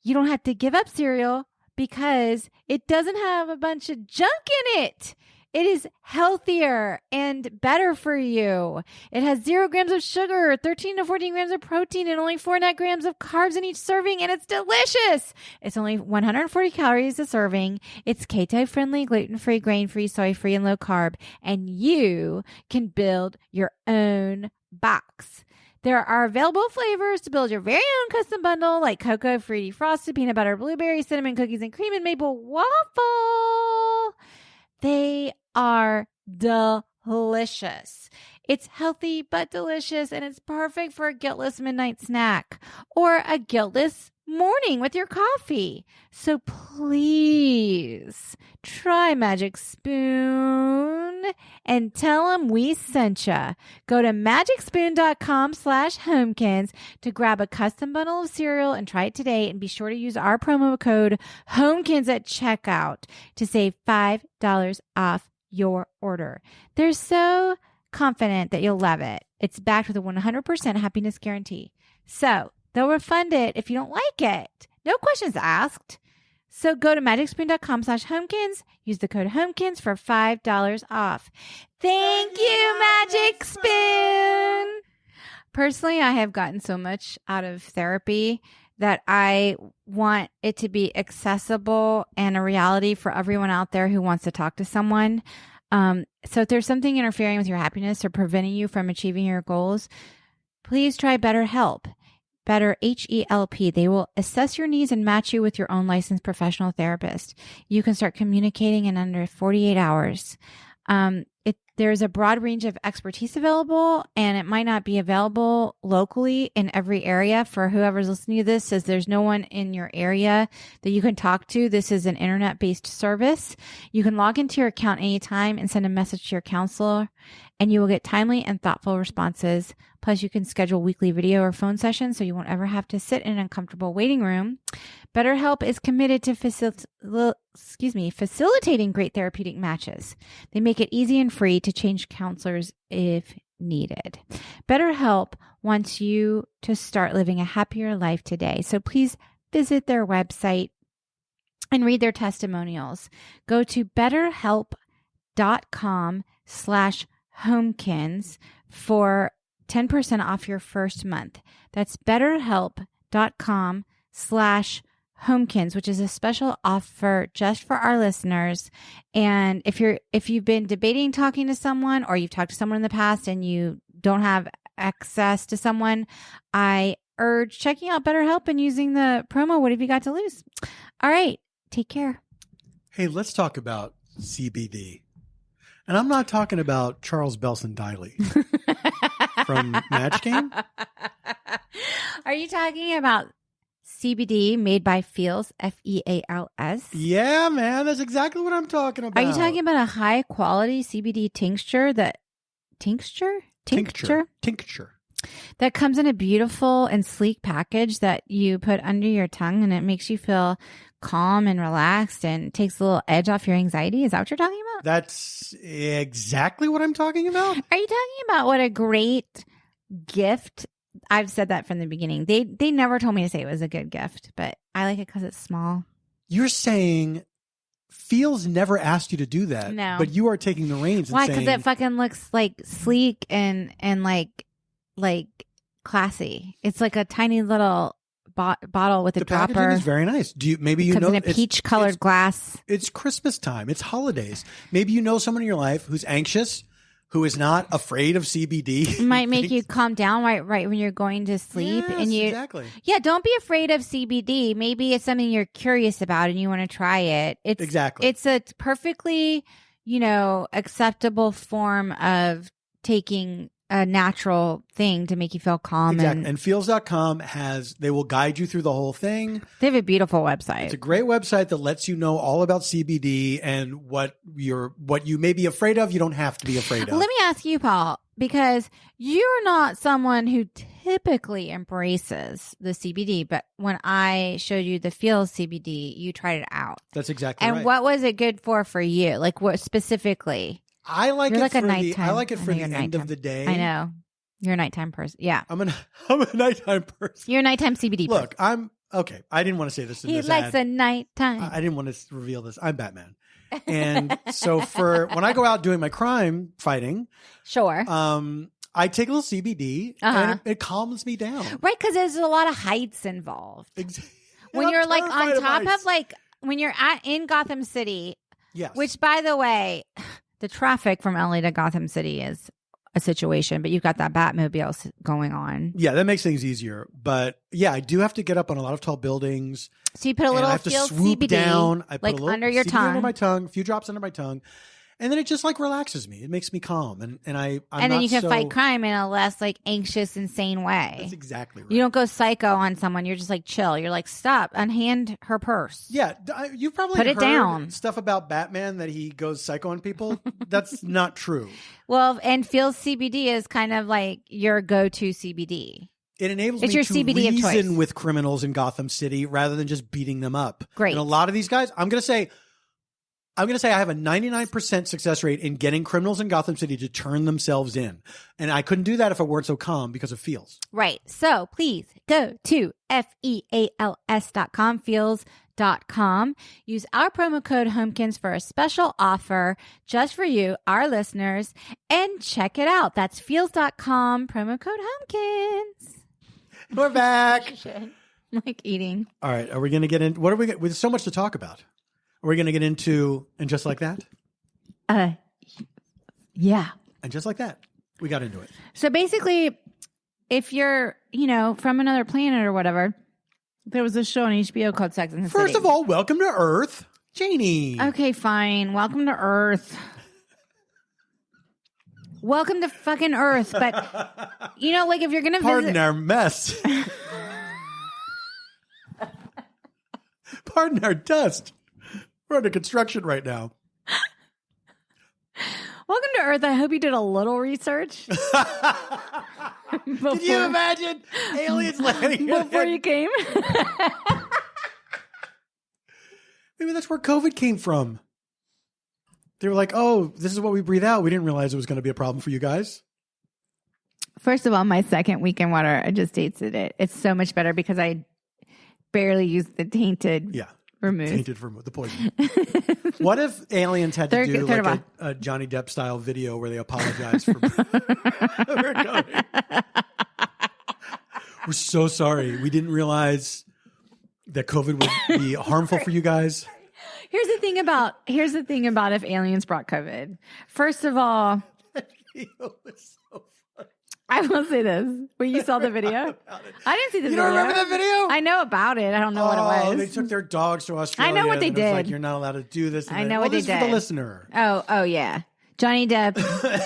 You don't have to give up cereal because it doesn't have a bunch of junk in it. It is healthier and better for you. It has 0 grams of sugar, 13 to 14 grams of protein, and only 4 net grams of carbs in each serving, and it's delicious. It's only 140 calories a serving. It's keto-friendly, gluten-free, grain-free, soy-free, and low-carb, and you can build your own box. There are available flavors to build your very own custom bundle, like cocoa, fruity, frosted, peanut butter, blueberry, cinnamon, cookies, and cream, and maple waffle. They are delicious. It's healthy but delicious, and it's perfect for a guiltless midnight snack or a guiltless morning with your coffee. So please try Magic Spoon and tell them we sent you. Go to magicspoon.com/homekins to grab a custom bundle of cereal and try it today. And be sure to use our promo code HOMEKINS at checkout to save $5 off your order. They're so confident that you'll love it. It's backed with a 100% happiness guarantee. So they'll refund it if you don't like it. No questions asked. So go to magicspoon.com/homekins. Use the code HOMEKINS for $5 off. Thank you, Magic Spoon. Personally, I have gotten so much out of therapy that I want it to be accessible and a reality for everyone out there who wants to talk to someone. So if there's something interfering with your happiness or preventing you from achieving your goals, please try BetterHelp. Better, HELP. They will assess your needs and match you with your own licensed professional therapist. You can start communicating in under 48 hours. There's a broad range of expertise available, and it might not be available locally in every area. For whoever's listening to this, says there's no one in your area that you can talk to. This is an internet-based service. You can log into your account anytime and send a message to your counselor, and you will get timely and thoughtful responses. Plus, you can schedule weekly video or phone sessions so you won't ever have to sit in an uncomfortable waiting room. BetterHelp is committed to facilitating great therapeutic matches. They make it easy and free to change counselors if needed. BetterHelp wants you to start living a happier life today. So please visit their website and read their testimonials. Go to betterhelp.com/homekins for 10% off your first month. That's betterhelp.com/homekins, which is a special offer just for our listeners. And if you've been debating talking to someone, or you've talked to someone in the past and you don't have access to someone, I urge checking out BetterHelp and using the promo "What Have You Got to Lose?" All right. Take care. Hey, let's talk about CBD. And I'm not talking about Charles Belson Diley from Match Game. Are you talking about CBD made by Feals, Feals? Yeah, man. That's exactly what I'm talking about. Are you talking about a high quality CBD tincture Tincture that comes in a beautiful and sleek package that you put under your tongue, and it makes you feel calm and relaxed and takes a little edge off your anxiety? Is that what you're talking about? That's exactly what I'm talking about. Are you talking about what a great gift? I've said that from the beginning. They never told me to say it was a good gift, but I like it because it's small. You're saying Feals never asked you to do that. No. But you are taking the reins. Why? And saying, Because it fucking looks like sleek and like classy. It's like a tiny little bottle with a dropper. The packaging is very nice. Maybe you comes know in a peach colored glass. It's Christmas time. It's holidays. Maybe you know someone in your life who's anxious, who is not afraid of CBD. It might make you calm down right when you're going to sleep. Yes, and exactly. Yeah, don't be afraid of CBD. Maybe it's something you're curious about and you want to try it. Exactly. It's a perfectly acceptable form of taking a natural thing to make you feel calm. Exactly. And feels.com they will guide you through the whole thing. They have a beautiful website. It's a great website that lets you know all about CBD and what you may be afraid of. You don't have to be afraid of. Let me ask you, Paul, because you're not someone who typically embraces the CBD, but when I showed you the Feels CBD, you tried it out. That's exactly right. And what was it good for you? Like what specifically? I like You're it like for a nighttime. I like it for the end of the day. I know. You're a nighttime person. Yeah. I'm a nighttime person. You're a nighttime CBD person. Look, I'm okay. I didn't want to say this in he this likes ad. a nighttime. I didn't want to reveal this. I'm Batman. And so when I go out doing my crime fighting, sure. I take a little CBD and it calms me down. Right, because there's a lot of heights involved. Exactly. When you're like on top of like when you're in Gotham City. Yes. Which, by the way, the traffic from LA to Gotham City is a situation, but you've got that Batmobile going on. Yeah, that makes things easier. But yeah, I do have to get up on a lot of tall buildings. So you put a little I have to Feels swoop CBD down. I put like a little under your CBD tongue. under my tongue, a few drops under my tongue. And then it just like relaxes me. It makes me calm. And then you can fight crime in a less like anxious, insane way. That's exactly right. You don't go psycho on someone. You're just like chill. You're like, stop, unhand her purse. Yeah. You've probably Put it heard down. Stuff about Batman that he goes psycho on people. That's not true. Well, and Feels CBD is kind of like your go-to CBD. It enables it's me your to CBD of choice. reason with criminals in Gotham City rather than just beating them up. Great. And a lot of these guys, I'm going to say I have a 99% success rate in getting criminals in Gotham City to turn themselves in. And I couldn't do that if I weren't so calm because of Feels. Right. So please go to feals.com, feels.com. Use our promo code HOMEKINS for a special offer just for you, our listeners, and check it out. That's feels.com, promo code HOMEKINS. We're back. I'm like eating. All right. Are we going to get in? What are we? There's so much to talk about. Are we going to get into and just like that? Yeah. And just like that, we got into it. So basically, if you're, from another planet or whatever, there was a show on HBO called Sex and the City. First of all, welcome to Earth, Janie. Okay, fine. Welcome to Earth. Welcome to fucking Earth. But, like if you're going to visit. Pardon our mess. Pardon our dust. We're under construction right now. Welcome to Earth. I hope you did a little research. Can you imagine aliens landing before you came? Maybe that's where COVID came from. They were like, oh, this is what we breathe out. We didn't realize it was going to be a problem for you guys. First of all, my second week in water, I just tasted it. It's so much better because I barely used the tainted. Yeah. Removed. Tainted from the poison. What if aliens had to do like a Johnny Depp style video where they apologize for COVID? We're so sorry. We didn't realize that COVID would be harmful for you guys. Here's the thing about if aliens brought COVID. First of all, That video was so funny. I will say this. When you saw the video, I didn't see the video. You don't remember the video? I know about it. I don't know what it was. They took their dogs to Australia. I know what they and it was did. like, you're not allowed to do this. And I know what they this did. For the listener. Oh yeah. Johnny Depp.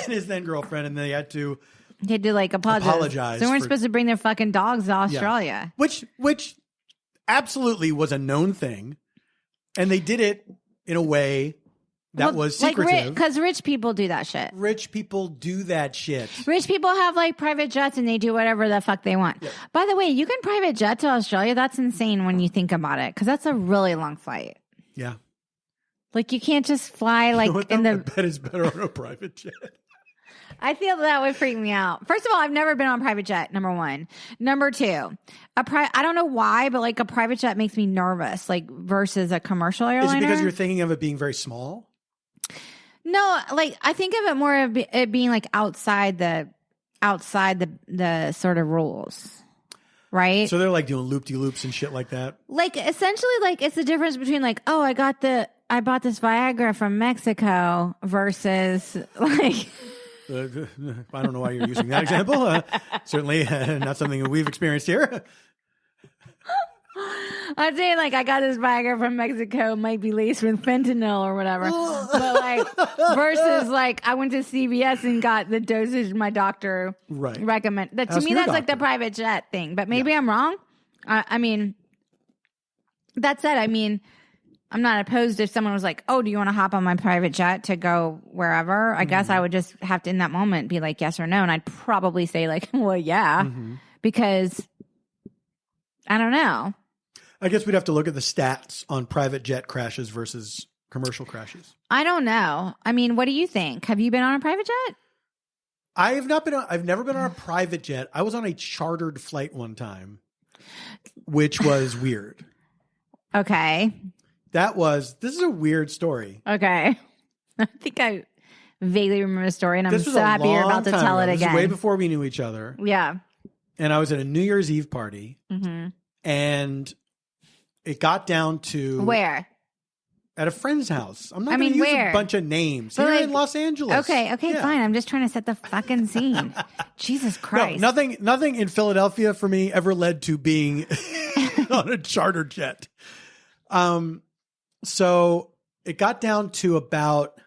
And his then girlfriend, and they had to like apologize. So they weren't supposed to bring their fucking dogs to Australia. Yeah. Which absolutely was a known thing, and they did it in a way that was secretive. Because rich people do that shit. Rich people do that shit. Rich people have like private jets and they do whatever the fuck they want. Yeah. By the way, you can private jet to Australia. That's insane when you think about it, because that's a really long flight. Yeah. Like you can't just fly like in the. I bet it's better on a private jet. I feel that would freak me out. First of all, I've never been on a private jet. Number one. Number two, I don't know why, but like a private jet makes me nervous, like versus a commercial airliner. Is it because you're thinking of it being very small? No, like I think of it more of it being like outside the sort of rules, right? So they're like doing loop-de-loops and shit like that. Like essentially, like it's the difference between like, oh, I bought this Viagra from Mexico versus like. I don't know why you're using that example. Certainly not something that we've experienced here. I'm saying like I got this Viagra from Mexico, might be laced with fentanyl or whatever. But like versus like I went to CVS and got the dosage my doctor recommended. That to me that's like the private jet thing. But maybe I'm wrong. I mean, that said, I mean, I'm not opposed if someone was like, "Oh, do you want to hop on my private jet to go wherever?" I guess I would just have to in that moment be like yes or no, and I'd probably say like, "Well, yeah," because I don't know. I guess we'd have to look at the stats on private jet crashes versus commercial crashes. I don't know. I mean, what do you think? Have you been on a private jet? I've never been on a private jet. I was on a chartered flight one time, which was weird. Okay. This is a weird story. Okay. I think I vaguely remember the story, and I'm so happy you're about to tell it again. This was way before we knew each other. Yeah. And I was at a New Year's Eve party, and it got down to... Where? At a friend's house. I'm not going to use a bunch of names. Here in Los Angeles. Okay, fine. I'm just trying to set the fucking scene. Jesus Christ. No, nothing in Philadelphia for me ever led to being on a charter jet. So it got down to about,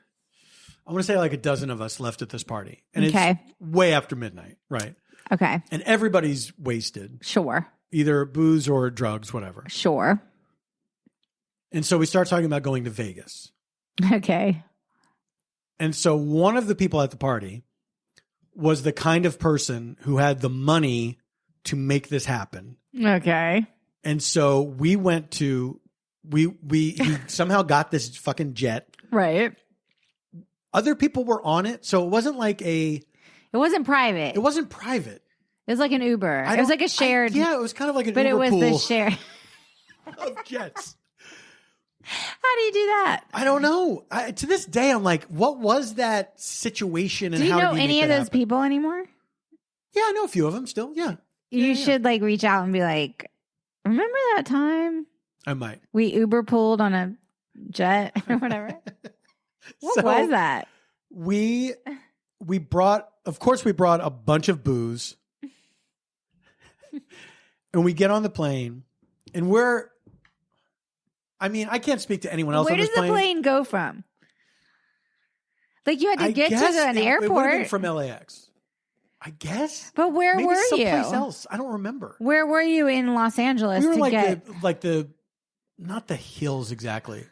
I want to say like a dozen of us left at this party. And it's way after midnight, right? Okay. And everybody's wasted. Sure. Either booze or drugs, whatever. Sure. And so we start talking about going to Vegas. Okay. And so one of the people at the party was the kind of person who had the money to make this happen. Okay. And so we went to... he somehow got this fucking jet. Right. Other people were on it, so it wasn't like It wasn't private. It wasn't private. It was like an Uber. It was like a shared. It was kind of like an Uber pool. But it was the share of jets. How do you do that? I don't know. To this day, I'm like, what was that situation? And do you how know did you any of those happen? people anymore? Yeah, I know a few of them still. Yeah. You should like reach out and be like, remember that time? I might. We Uber pooled on a jet or whatever. What was that? We brought a bunch of booze. And we get on the plane and I can't speak to anyone else on this plane. Where does the plane go from? Like you had to get to an airport. It would have been from LAX. I guess. But where Maybe were you? Someplace else. I don't remember. Where were you in Los Angeles? We were not the hills exactly.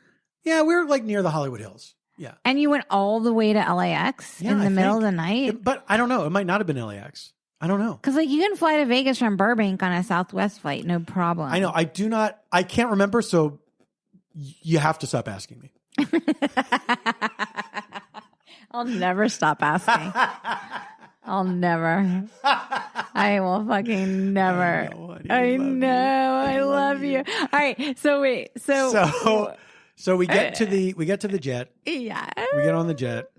Yeah, we were like near the Hollywood Hills. Yeah. And you went all the way to LAX in the middle of the night? But I don't know. It might not have been LAX. I don't know. Because like you can fly to Vegas from Burbank on a Southwest flight, no problem. I know. I can't remember, so you have to stop asking me. I'll never stop asking. I'll never. I will fucking never. I know. I love you. All right. So wait. So we get to the jet. Yeah. We get on the jet.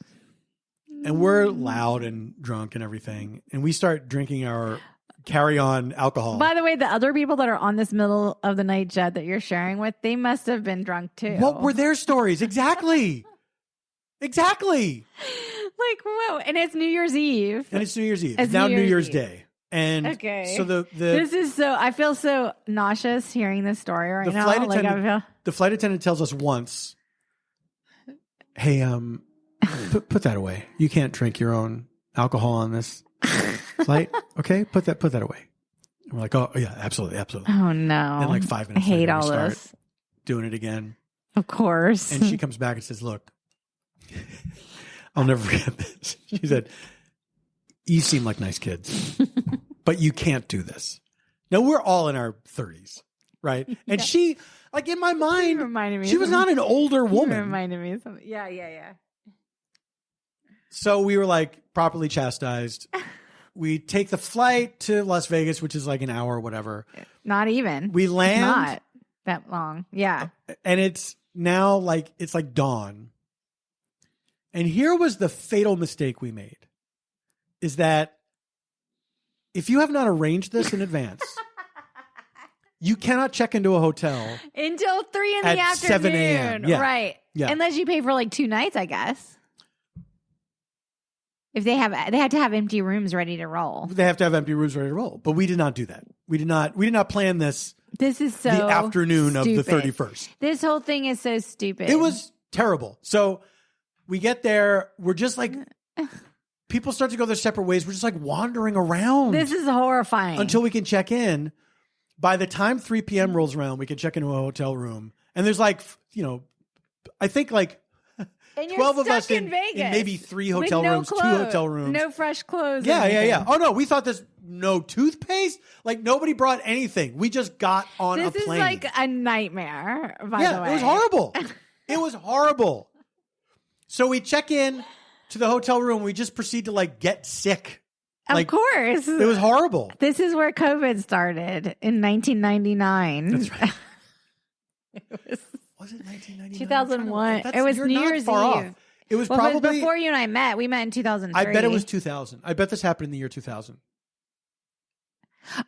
And we're loud and drunk and everything. And we start drinking our carry-on alcohol. By the way, the other people that are on this middle of the night jet that you're sharing with, they must have been drunk too. What were their stories? Exactly. Exactly. Like, whoa. And it's New Year's Eve. It's now New Year's Day. And so this is so, I feel so nauseous hearing this story right now. The flight attendant tells us once, hey, put that away. You can't drink your own alcohol on this flight. Okay, put that away. And we're like, oh yeah, absolutely. Oh no! And like 5 minutes later, we start doing it again. Of course. And she comes back and says, "Look, I'll never forget this." She said, "You seem like nice kids, but you can't do this." Now we're all in our 30s, right? And she, like in my mind, she was not an older woman. Reminded me of something. Yeah. So we were like properly chastised. We take the flight to Las Vegas, which is like an hour or whatever. Not even. We land. Not that long. Yeah. And it's now like, it's like dawn. And here was the fatal mistake we made, is that if you have not arranged this in advance, you cannot check into a hotel until 3 in the afternoon. 7 a.m. Yeah. Right. Yeah. Unless you pay for like 2 nights, I guess. If they had to have empty rooms ready to roll. They have to have empty rooms ready to roll. But we did not do that. We did not plan this This is so the afternoon stupid. of the 31st. This whole thing is so stupid. It was terrible. So we get there. We're just like, people start to go their separate ways. We're just like wandering around. This is horrifying. Until we can check in. By the time 3 p.m. rolls around, we can check into a hotel room. And there's like, I think like 12 of us in maybe 3 hotel rooms, clothes, 2 hotel rooms. No fresh clothes. Yeah. Oh, no. We thought there's no toothpaste. Like, nobody brought anything. We just got on a plane. This is like a nightmare, by the way. Yeah, it was horrible. It was horrible. So we check in to the hotel room. We just proceed to, like, get sick. Of course. It was horrible. This is where COVID started in 1999. That's right. Was it 1999? 2001. It was New Year's Eve. Off. It was probably... It was before you and I met. We met in 2003. I bet it was 2000. I bet this happened in the year 2000.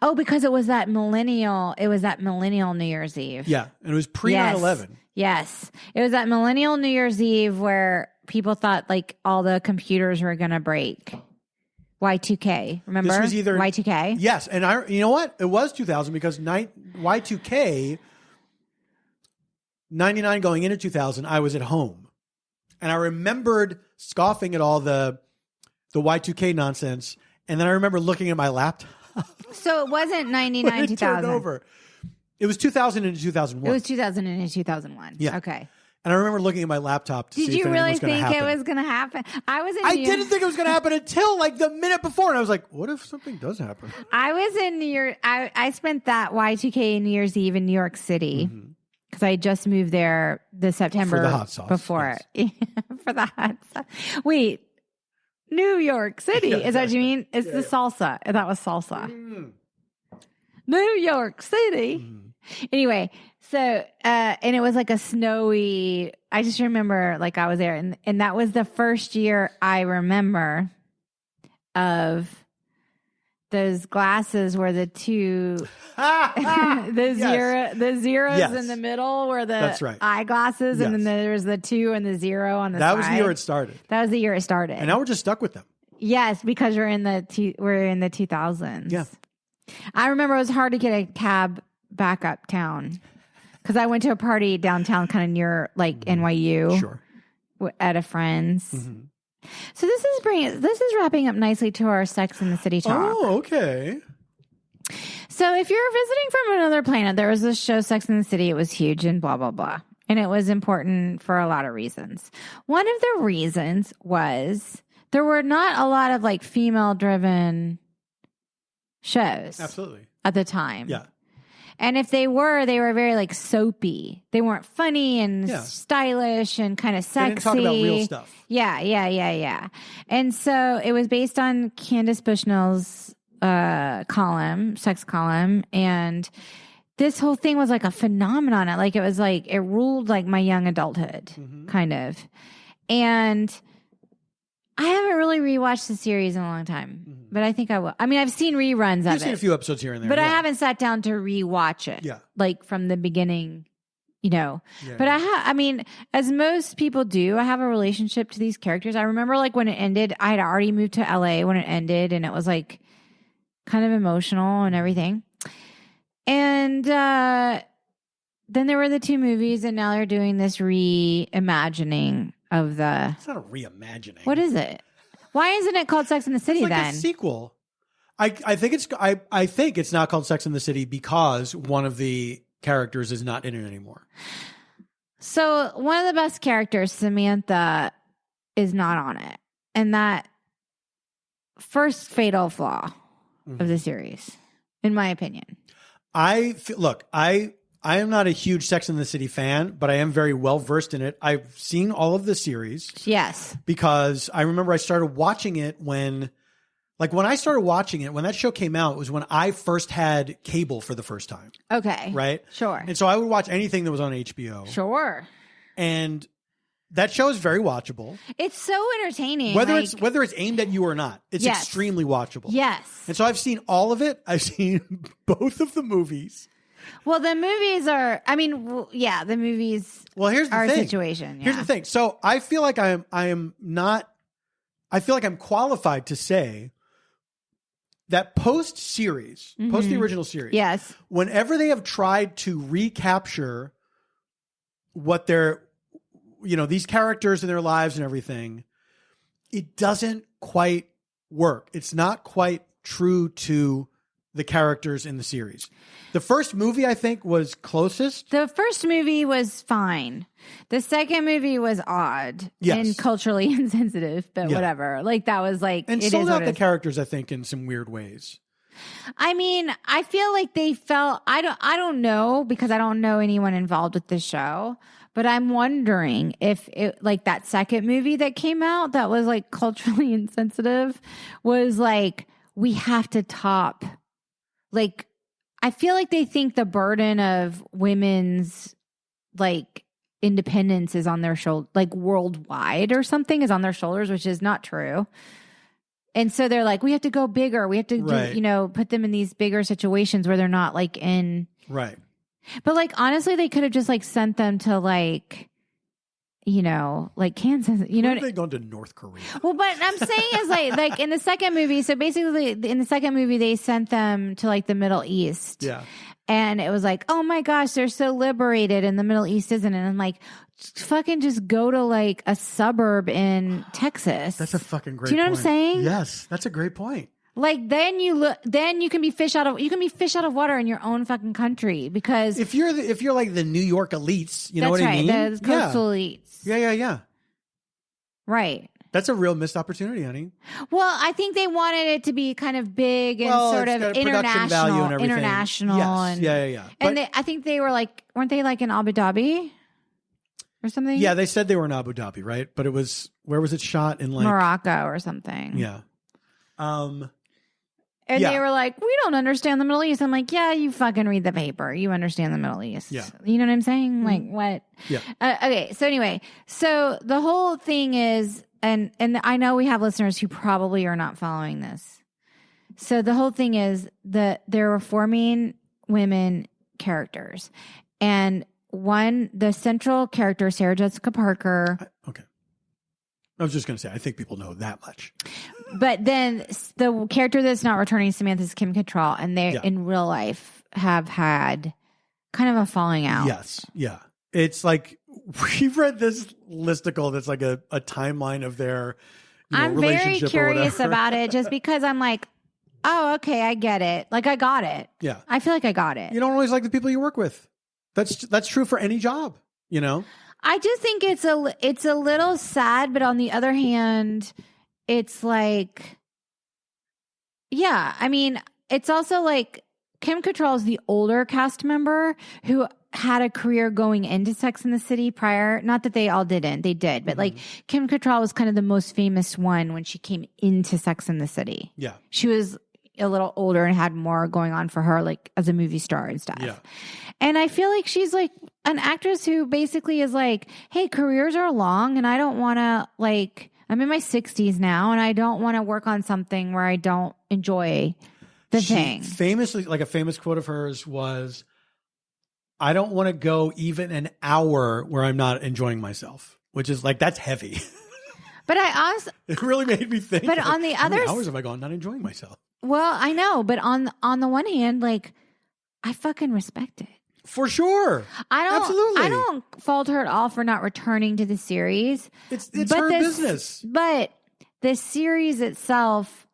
Oh, because it was that millennial New Year's Eve. Yeah, and it was pre 9/11. Yes. It was that millennial New Year's Eve where people thought like all the computers were going to break. Y2K, remember? This was either Y2K. Yes, and you know what? It was 2000 because Y2K 99 going into 2000, I was at home. And I remembered scoffing at all the Y2K nonsense, and then I remember looking at my laptop. So it wasn't 99 it 2000. Turned over. It was 2000 into 2001. It was 2000 into 2001. Yeah. Okay. And I remember looking at my laptop to see if anything was going to happen. Did you really think it was going to happen? I didn't think it was going to happen until like the minute before. And I was like, what if something does happen? I was in New York. I spent that Y2K New Year's Eve in New York City because I just moved there this September. For the hot sauce. Before. Yes. For the hot sauce. Wait. New York City. Is that what you mean? It's the salsa. That was salsa. New York City. Anyway, so, and it was like a snowy, I just remember like I was there and that was the first year I remember of those glasses where the two, the zeros in the middle were the eyeglasses and then there's the 2 and the 0 on the side. That was the year it started. That was the year it started. And now we're just stuck with them. Yes, because we're in the 2000s. Yeah. I remember it was hard to get a cab back uptown because I went to a party downtown kind of near like NYU at a friend's. So this is wrapping up nicely to our Sex and the City talk. Oh, okay. So if you're visiting from another planet, there was this show Sex and the City. It was huge and blah, blah, blah. And it was important for a lot of reasons. One of the reasons was there were not a lot of like female driven shows. Absolutely. At the time. Yeah. And if they were very like soapy. They weren't funny and stylish and kind of sexy. They didn't talk about real stuff. Yeah. And so it was based on Candace Bushnell's sex column. And this whole thing was like a phenomenon. Like it was like, it ruled like my young adulthood, kind of. And I haven't really rewatched the series in a long time, but I think I will. I mean, I've seen reruns of it. You've seen a few episodes here and there. But I haven't sat down to rewatch it. Yeah. Like from the beginning, Yeah. But I mean, as most people do, I have a relationship to these characters. I remember like when it ended, I had already moved to LA when it ended and it was like kind of emotional and everything. And then there were the 2 movies and now they're doing this reimagining of the... It's not a reimagining. What is it? Why isn't it called Sex and the City it's like then? A sequel. I think it's not called Sex and the City because one of the characters is not in it anymore. So one of the best characters, Samantha, is not on it. And that first fatal flaw of the series, in my opinion. I am not a huge Sex and the City fan, but I am very well versed in it. I've seen all of the series. Yes. Because I remember I started watching it when I started watching it, when that show came out, it was when I first had cable for the first time. Okay. Right? Sure. And so I would watch anything that was on HBO. Sure. And that show is very watchable. It's so entertaining. Whether it's aimed at you or not, it's extremely watchable. Yes. And so I've seen all of it. I've seen both of the movies. Well, the movies are, the movies here's the are thing. A situation. Yeah. Here's the thing. So I feel like I feel like I'm qualified to say that post the original series. Yes. Whenever they have tried to recapture what they're, these characters in their lives and everything, it doesn't quite work. It's not quite true to the characters in the series. The first movie, I think, was closest. The first movie was fine. The second movie was odd and culturally insensitive, but whatever. Like, that was like... And sold out the characters, I think, in some weird ways. I mean, I feel like they felt... I don't know, because I don't know anyone involved with this show, but I'm wondering if it, like, that second movie that came out that was like culturally insensitive was like, we have to top... Like, I feel like they think the burden of women's, like, independence is on their shoulder, like, worldwide or something is on their shoulders, which is not true. And so they're like, we have to go bigger. We have to, do, put them in these bigger situations where they're not, like, in. Right. But, like, honestly, they could have just, like, sent them to, like, like Kansas, Where are they going to North Korea? Well, but I'm saying is like in the second movie. So basically, in the second movie, they sent them to like the Middle East. Yeah, and it was like, oh my gosh, they're so liberated, and the Middle East isn't. And I'm like, fucking just go to like a suburb in Texas. That's a fucking great. Do you know point. what I'm saying? Yes, that's a great point. Like then you can be fish out of water in your own fucking country, because if you're like the New York elites, you know what I mean? The coastal elites. Yeah. Right. That's a real missed opportunity, honey. Well, I think they wanted it to be kind of big and sort of international. Yes. Yeah. And I think they were like, weren't they like in Abu Dhabi or something? Yeah, they said they were in Abu Dhabi, right? But where was it shot? In like Morocco or something. Yeah. And they were like, we don't understand the Middle East. I'm like, yeah, you fucking read the paper. You understand the Middle East. Yeah. You know what I'm saying? Like, what? Yeah. Okay. So anyway, so the whole thing is, and I know we have listeners who probably are not following this. So the whole thing is that there were 4 main women characters. And the central character, Sarah Jessica Parker. Okay. I was just going to say, I think people know that much. But then the character that's not returning, Samantha, is Kim Cattrall, and they in real life have had kind of a falling out. Yes, yeah. It's like we've read this listicle that's like a timeline of their I'm very curious about it, just because I'm like, oh, okay, I get it. Like, I got it. Yeah, I feel like I got it. You don't always like the people you work with. That's true for any job. I just think it's a little sad, but on the other hand, it's like, yeah, I mean, it's also like Kim Cattrall is the older cast member who had a career going into Sex and the City prior. Not that they all didn't, they did, but like Kim Cattrall was kind of the most famous one when she came into Sex and the City. Yeah. She was a little older and had more going on for her, like as a movie star and stuff. Yeah. And I feel like she's like an actress who basically is like, hey, careers are long and I don't want to, like, I'm in my 60s now and I don't want to work on something where I don't enjoy the thing. Famously, like a famous quote of hers was, I don't want to go even an hour where I'm not enjoying myself, which is like, that's heavy. But I also, it really made me think. But like, on the how other many hours have I gone not enjoying myself? Well, I know, but on the one hand, like, I fucking respect it. For sure. Absolutely. I don't fault her at all for not returning to the series. It's her business. But the series itself,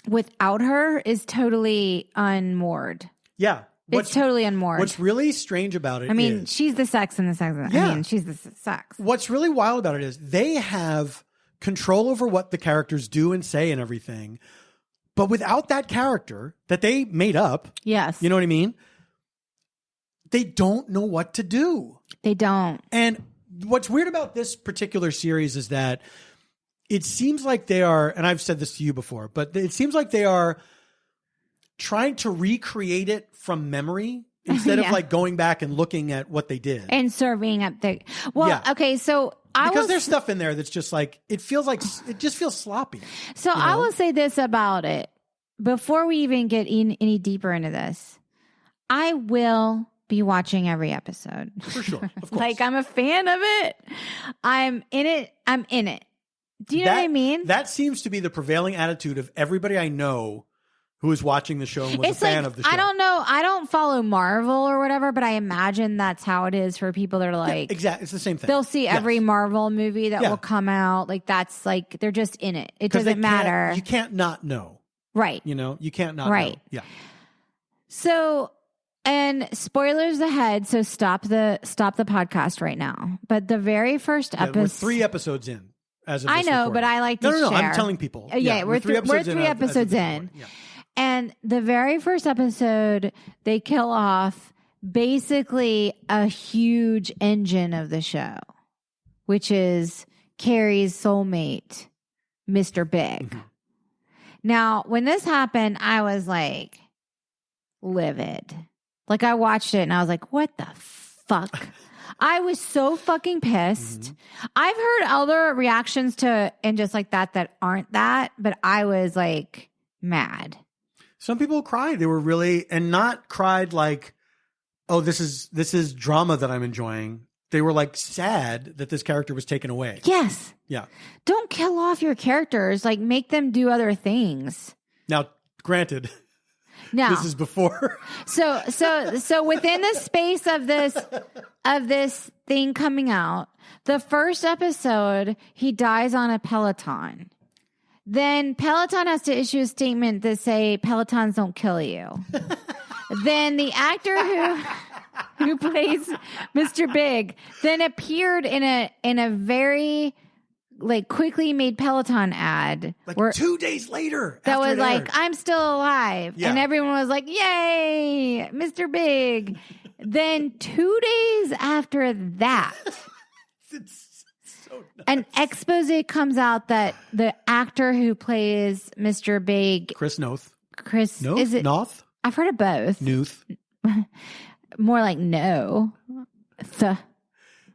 without her, is totally unmoored. Yeah. It's totally unmoored. What's really strange about it is... she's the sex in the sex. Yeah. I mean, she's the sex. What's really wild about it is they have control over what the characters do and say and everything. But without that character that they made up... Yes. You know what I mean? They don't know what to do. They don't. And what's weird about this particular series is that it seems like they are, and I've said this to you before, but it seems like they are trying to recreate it from memory instead of like going back and looking at what they did. And serving up the... Well, okay, so... Because there's stuff in there that's just like, it just feels sloppy. So I will say this about it. Before we even get any deeper into this, I will be watching every episode. For sure, of course. Like, I'm a fan of it. I'm in it. Do you know what I mean? That seems to be the prevailing attitude of everybody I know who is watching the show and was a fan of the show. I don't know. I don't follow Marvel or whatever, but I imagine that's how it is for people that are like... Yeah, exactly. It's the same thing. They'll see every Marvel movie that will come out. Like, that's like, they're just in it. It doesn't matter. You can't not know. Right. You know? You can't not know. Yeah. So... And spoilers ahead, so stop the podcast right now. But the very first episode... We're 3 episodes in. As of I know, recording. But I like to share. No, I'm telling people. We're 3 episodes in. Yeah. And the very first episode, they kill off basically a huge engine of the show, which is Carrie's soulmate, Mr. Big. Mm-hmm. Now, when this happened, I was like livid. Like, I watched it and I was like, what the fuck? I was so fucking pissed. Mm-hmm. I've heard other reactions to and just like that aren't that, but I was like mad. Some people cried. They were really, and not cried like, oh, this is drama that I'm enjoying. They were like sad that this character was taken away. Yes. Yeah. Don't kill off your characters. Like, make them do other things. Now, granted... No. This is before. So within the space of this thing coming out, the first episode, he dies on a Peloton. Then Peloton has to issue a statement that say Pelotons don't kill you. Then the actor who plays Mr. Big then appeared in a very like quickly made Peloton ad like 2 days later that was like, I'm still alive. Yeah. And everyone was like, yay, Mr. Big. Then 2 days after that, it's so nuts. An expose comes out that the actor who plays Mr. Big, Chris Noth. Is it Noth? I've heard of both. Nuth. More like no.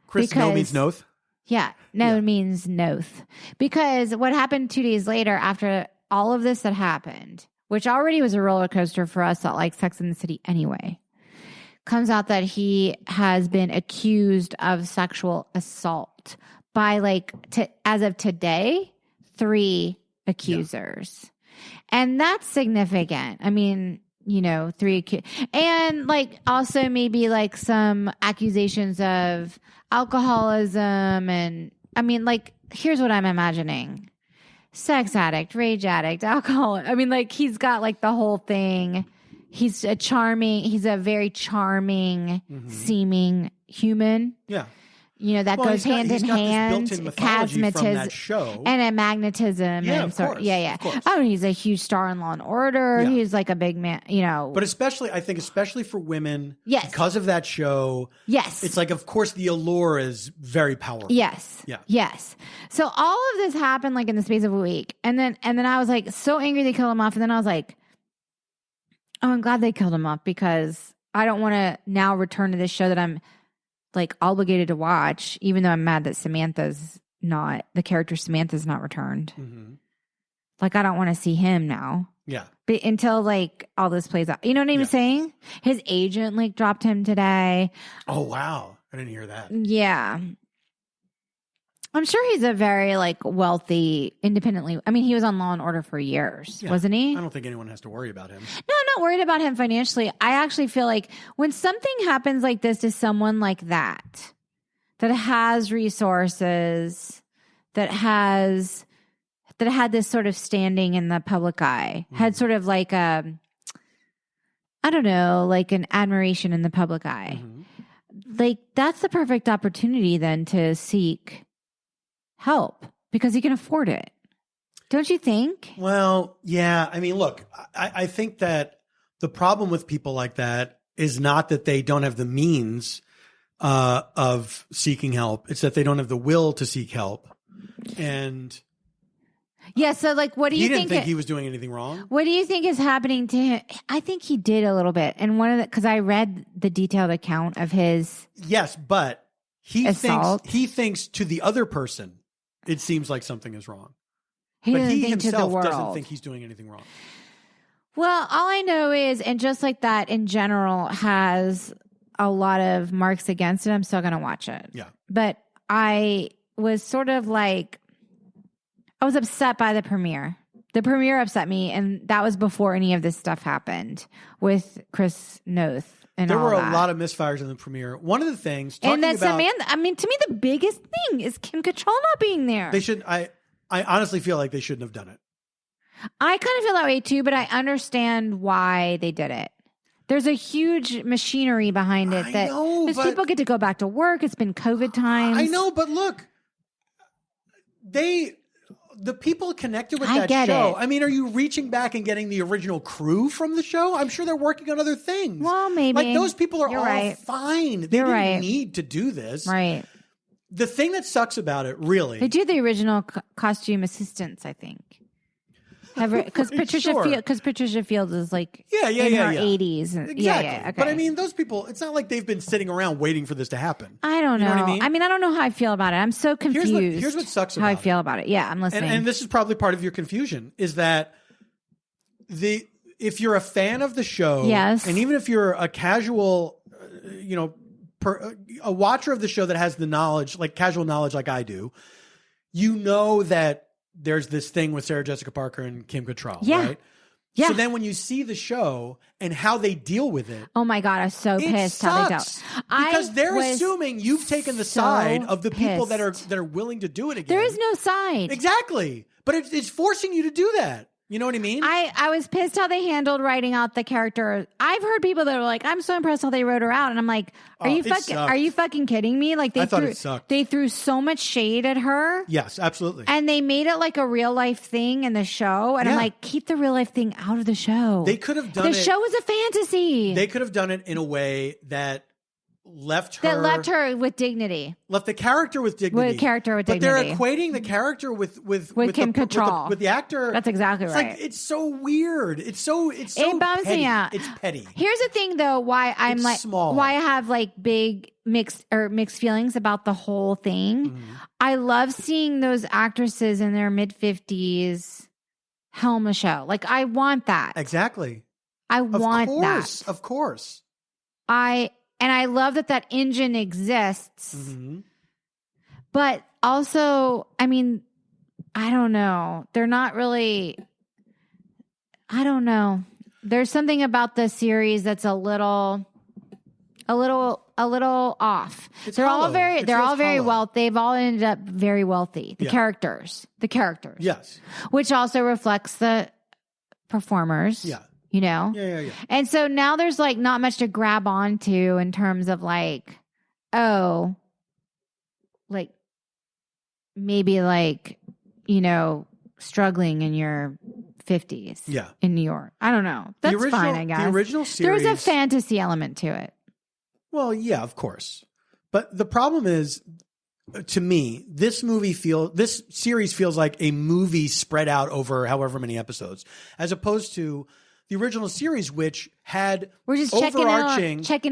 Chris No means Noth. Yeah, no means Noth. Because what happened 2 days later after all of this that happened, which already was a roller coaster for us that like Sex and the City anyway, comes out that he has been accused of sexual assault by like, as of today, 3 accusers. Yeah. And that's significant. I mean, 3 and like also maybe like some accusations of alcoholism. And I mean, like, here's what I'm imagining: sex addict, rage addict, alcoholic. I mean, like, he's got like the whole thing. He's a very charming seeming human. Yeah. That goes hand in hand. Charismatism that show. And a magnetism. Yeah, and of course. Yeah. Of course. Oh, he's a huge star in Law and Order. Yeah. He's like a big man, But especially for women. Yes. Because of that show. Yes. It's like, of course, the allure is very powerful. Yes. Yeah. Yes. So all of this happened like in the space of a week. And then I was like so angry they killed him off. And then I was like, oh, I'm glad they killed him off because I don't want to now return to this show that I'm like obligated to watch, even though I'm mad that the character Samantha's not returned. Mm-hmm. Like, I don't want to see him now. Yeah. But until like all this plays out. You know what I'm saying? His agent like dropped him today. Oh, wow. I didn't hear that. Yeah. I'm sure he's a very like wealthy, independently. I mean, he was on Law and Order for years, wasn't he? I don't think anyone has to worry about him. No, I'm not worried about him financially. I actually feel like when something happens like this to someone like that has resources, that had this sort of standing in the public eye, had sort of like I don't know, like an admiration in the public eye. Mm-hmm. Like, that's the perfect opportunity then to seek help because he can afford it. Don't you think? Well, yeah. I mean, look, I think that the problem with people like that is not that they don't have the means of seeking help. It's that they don't have the will to seek help. And yeah, so like, what do you think? He didn't think he was doing anything wrong. What do you think is happening to him? I think he did a little bit. And because I read the detailed account of his yes, but assault. He thinks to the other person, it seems like something is wrong. But he think himself to the doesn't think he's doing anything wrong. Well, all I know is, and just like that in general has a lot of marks against it, I'm still going to watch it. Yeah. But I was sort of like I was upset by the premiere. The premiere upset me, and that was before any of this stuff happened with Chris Noth. There were a lot of misfires in the premiere. One of the things, and that Samantha. I mean, to me, the biggest thing is Kim Cattrall not being there. They should. I honestly feel like they shouldn't have done it. I kind of feel that way too, but I understand why they did it. There's a huge machinery behind it because people get to go back to work. It's been COVID times. I know, but look, the people connected with that show. I mean, are you reaching back and getting the original crew from the show? I'm sure they're working on other things. Well, maybe. Like, those people are all fine. They didn't need to do this. Right. The thing that sucks about it, really. They do the original costume assistants, I think. Because Patricia Fields is like in her 80s. Exactly. Yeah, okay. But I mean, those people, it's not like they've been sitting around waiting for this to happen. I don't know. You know what I mean? I don't know how I feel about it. I'm so confused. Here's what sucks about how I feel about it. Yeah, I'm listening. And this is probably part of your confusion, is that if you're a fan of the show, yes, and even if you're a casual, a watcher of the show that has the knowledge, like casual knowledge like I do, you know that there's this thing with Sarah Jessica Parker and Kim Cattrall, right? Yeah. So then when you see the show and how they deal with it. Oh my God, I was so pissed how they dealt. Because they're assuming you've taken the side of the people that are willing to do it again. There is no side. Exactly. But it's forcing you to do that. You know what I mean? I was pissed how they handled writing out the character. I've heard people that are like, I'm so impressed how they wrote her out. And I'm like, are you fucking kidding me? Like I thought it sucked. They threw so much shade at her. Yes, absolutely. And they made it like a real life thing in the show. And I'm like, keep the real life thing out of the show. They could have done it. The show was a fantasy. They could have done it in a way that left her with dignity. Left the character with dignity. But they're equating the character with Kim Cattrall. with the actor. That's exactly right. Like, it's so weird. It's so it bums petty. Me out. It's petty. Here's the thing though, why I'm it's like small. why I have like big mixed feelings about the whole thing. Mm-hmm. I love seeing those actresses in their mid-50s helm a show. Like, I want that. Exactly. I want that. Of course. And I love that engine exists. Mm-hmm. But also, I mean, I don't know. They're not really, I don't know. There's something about the series that's a little off. They're all very wealthy. They've all ended up very wealthy. The characters. Yes. Which also reflects the performers. Yeah. You know? Yeah. And so now there's like not much to grab onto in terms of like, oh, like maybe like, you know, struggling in your 50s in New York. I don't know. That's fine, I guess. The original series. There's a fantasy element to it. Well, yeah, of course. But the problem is, to me, this series feels like a movie spread out over however many episodes, as opposed to the original series, which had we're just checking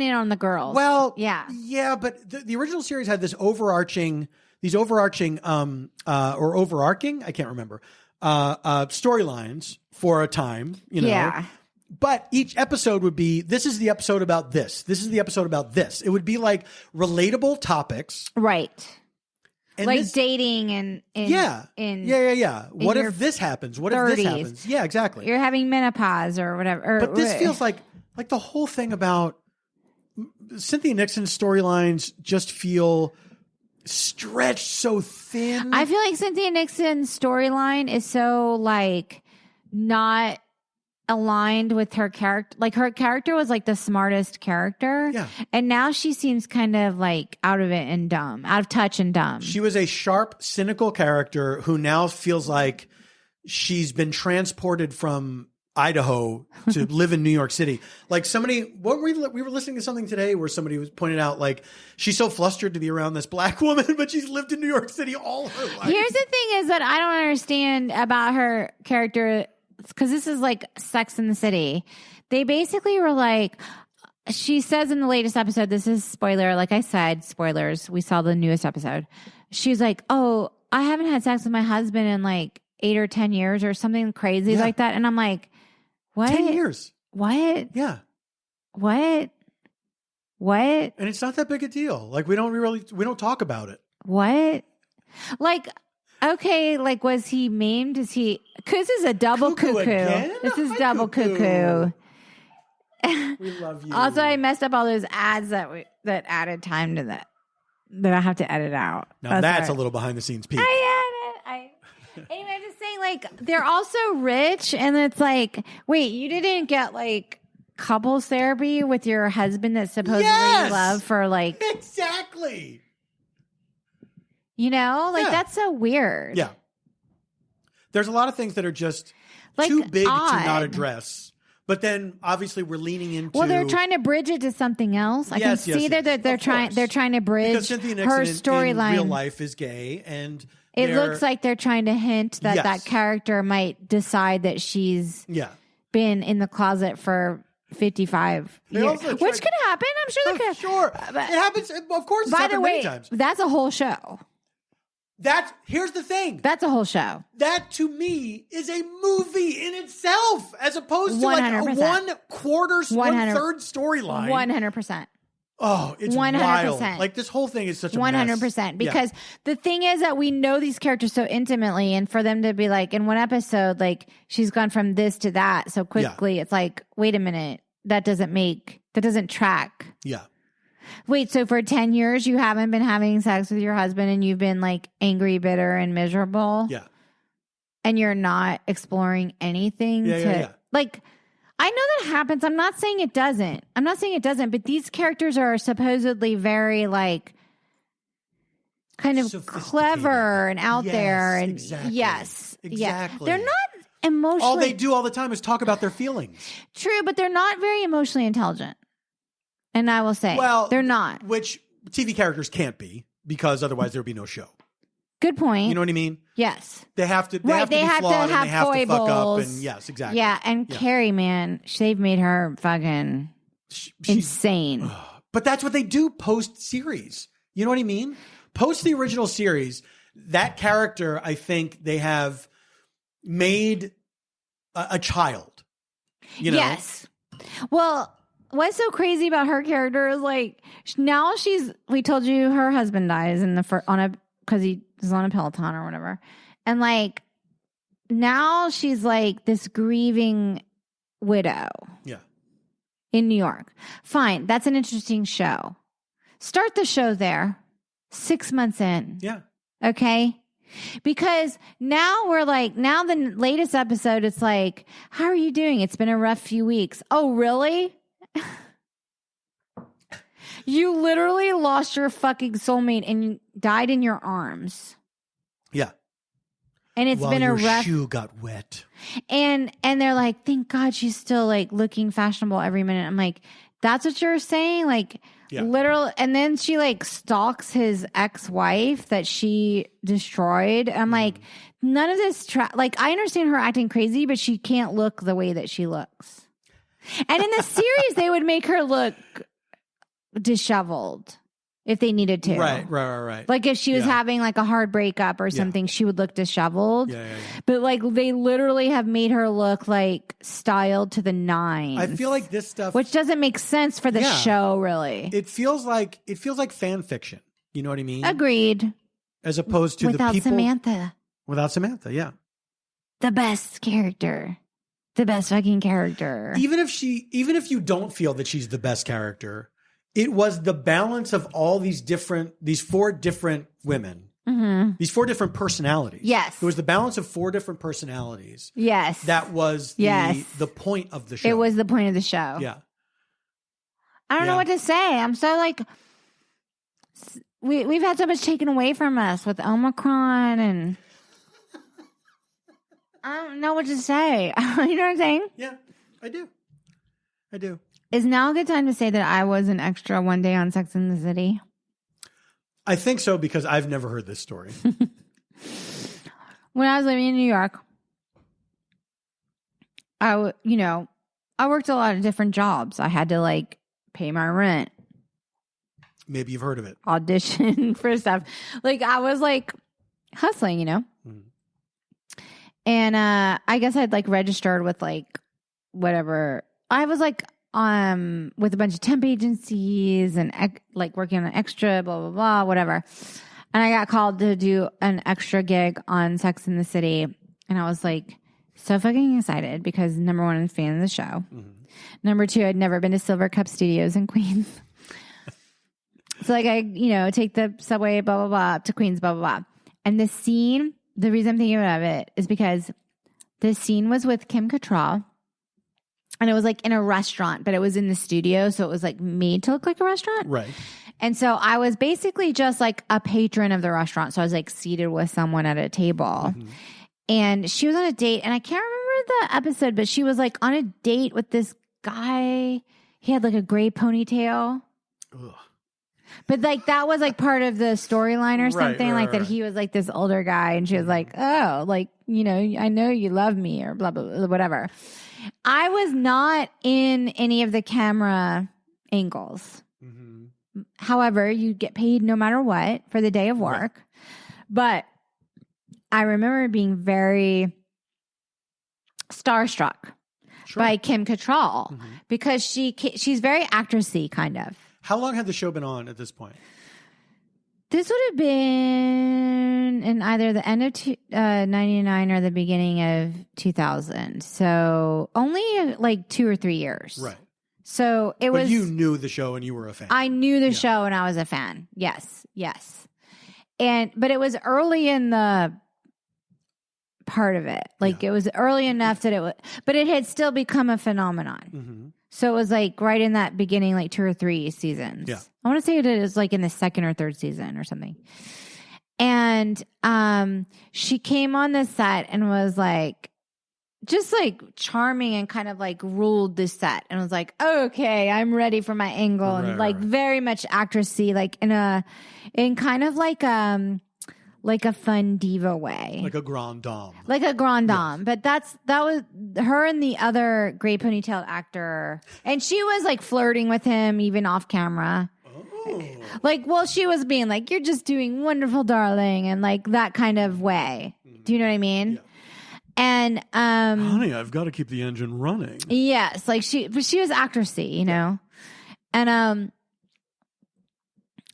in on the girls. Well, yeah, but the original series had these overarching, or overarching, I can't remember, storylines for a time, you know. Yeah. But each episode would be, this is the episode about this. This is the episode about this. It would be like relatable topics, right? And like dating and yeah. What if this happens? What 30s. If this happens? Yeah, exactly. You're having menopause or whatever. But this feels like the whole thing about Cynthia Nixon's storylines just feel stretched so thin. I feel like Cynthia Nixon's storyline is so like not aligned with her character. Like, her character was like the smartest character. Yeah. And now she seems kind of like out of it and dumb, out of touch and dumb. She was a sharp, cynical character who now feels like she's been transported from Idaho to live in New York City. Like we were listening to something today where somebody was pointed out, like, she's so flustered to be around this black woman, but she's lived in New York City all her life. Here's the thing is that I don't understand about her character, because this is like Sex in the City. They basically were like, she says in the latest episode, this is spoiler, like I said, spoilers, we saw the newest episode. She's like, oh, I haven't had sex with my husband in like 8 or 10 years or something crazy like that. And I'm like, what? 10 years. What? Yeah. What? And it's not that big a deal. Like, we don't talk about it. What? Like, Okay, like, was he maimed? Is he? This is a double cuckoo. Again? This is Hi, double cuckoo. We love you. Also, I messed up all those ads that added time to that I have to edit out. Now that's a little behind the scenes peek. Anyway, I'm just saying, like, they're also rich, and it's like, wait, you didn't get like couples therapy with your husband that supposedly you love for like exactly. You know, like that's so weird. Yeah. There's a lot of things that are just like, too big odd. to not address. But then obviously we're leaning into. Well, they're trying to bridge it to something else. I can see that they're trying to bridge her storyline. In real life is gay, and it looks like they're trying to hint that that character might decide that she's been in the closet for 55 years, which could happen. I'm sure that could. Sure, it happens. Of course, it's happened many times. That's a whole show. Here's the thing. That's a whole show. That to me is a movie in itself, as opposed to 100%. like a 1/3 storyline. 100%. Oh, it's 100%. Wild. Like this whole thing is such a 100%. Mess. Because the thing is that we know these characters so intimately, and for them to be like in one episode, like she's gone from this to that so quickly, it's like, wait a minute, that doesn't track. Yeah. Wait, so for 10 years you haven't been having sex with your husband and you've been like angry, bitter, and miserable? Yeah. And you're not exploring anything like, I know that happens. I'm not saying it doesn't. But these characters are supposedly very like kind of clever and out there. And exactly. Exactly. They're not emotionally. All they do all the time is talk about their feelings. True, but they're not very emotionally intelligent. And I will say, they're not. Which TV characters can't be, because otherwise there would be no show. Good point. You know what I mean? Yes. They have to. They have to be flawed, and they have to fuck up. And yes, exactly. Yeah, and Carrie, man, they've made her fucking insane. But that's what they do post series. You know what I mean? Post the original series, that character, I think they have made a child. You know? Yes. Well, what's so crazy about her character is like now we told you her husband dies because he was on a Peloton or whatever. And like now she's like this grieving widow. Yeah. In New York. Fine. That's an interesting show. Start the show there. 6 months in. Yeah. Okay. Because now the latest episode, it's like, how are you doing? It's been a rough few weeks. Oh, really? You literally lost your fucking soulmate and died in your arms. Yeah. And it's been a rough. Your shoe got wet. And they're like, thank God she's still like looking fashionable every minute. I'm like, that's what you're saying? Like, literal. And then she like stalks his ex-wife that she destroyed. I'm like, none of this. Like, I understand her acting crazy, but she can't look the way that she looks. And in the series, they would make her look disheveled if they needed to. Right. Like if she was having like a hard breakup or something, she would look disheveled. Yeah. But like they literally have made her look like styled to the nines. I feel like this stuff, which doesn't make sense for the show, really. It feels like fan fiction. You know what I mean? Agreed. As opposed to without the people Samantha. Without Samantha, yeah. The best character. The best fucking character. Even if you don't feel that she's the best character, it was the balance of all these four different women, these four different personalities. Yes. It was the balance of four different personalities. Yes. That was the point of the show. It was the point of the show. Yeah. I don't know what to say. I'm so like, we've had so much taken away from us with Omicron and I don't know what to say. You know what I'm saying? Yeah, I do. Is now a good time to say that I was an extra one day on Sex and the City? I think so, because I've never heard this story. When I was living in New York, I worked a lot of different jobs. I had to like pay my rent. Maybe you've heard of it. Audition for stuff. Like I was like hustling, you know? And I guess I'd like registered with like whatever. I was like with a bunch of temp agencies and like working on extra, blah, blah, blah, whatever. And I got called to do an extra gig on Sex and the City. And I was like so fucking excited because number one, I'm a fan of the show. Mm-hmm. Number two, I'd never been to Silver Cup Studios in Queens. So like I, take the subway, blah, blah, blah, up to Queens, blah, blah, blah. And the scene, the reason I'm thinking of it is because the scene was with Kim Cattrall. And it was like in a restaurant, but it was in the studio. So it was like made to look like a restaurant. Right. And so I was basically just like a patron of the restaurant. So I was like seated with someone at a table. Mm-hmm. And she was on a date. And I can't remember the episode, but she was like on a date with this guy. He had like a gray ponytail. Ugh. But like that was like part of the storyline or something, right, that he was like this older guy. And she was like, oh, like, I know you love me or blah, blah, blah, whatever. I was not in any of the camera angles. Mm-hmm. However, you get paid no matter what for the day of work. Right. But I remember being very starstruck by Kim Cattrall because she's very actressy kind of. How long had the show been on at this point? This would have been in either the end of 99 or the beginning of 2000. So only like 2 or 3 years. Right. So it was. But you knew the show and you were a fan. I knew the show and I was a fan. Yes. But it was early in the part of it. Like it was early enough that but it had still become a phenomenon. Mm-hmm. So it was like right in that beginning, like 2 or 3 seasons. Yeah. I want to say it is like in the 2nd or 3rd season or something. And she came on the set and was like, just like charming and kind of like ruled the set and was like, oh, okay, I'm ready for my angle. Right, and like very much actressy, like in kind of like a fun diva way. Like a grande dame. Like a grande dame. But that was her and the other gray ponytail actor. And she was like flirting with him even off camera. Oh. Like, well, she was being like, you're just doing wonderful, darling. And like that kind of way. Do you know what I mean? Yeah. And, honey, I've got to keep the engine running. Yes. Like she was actressy, And,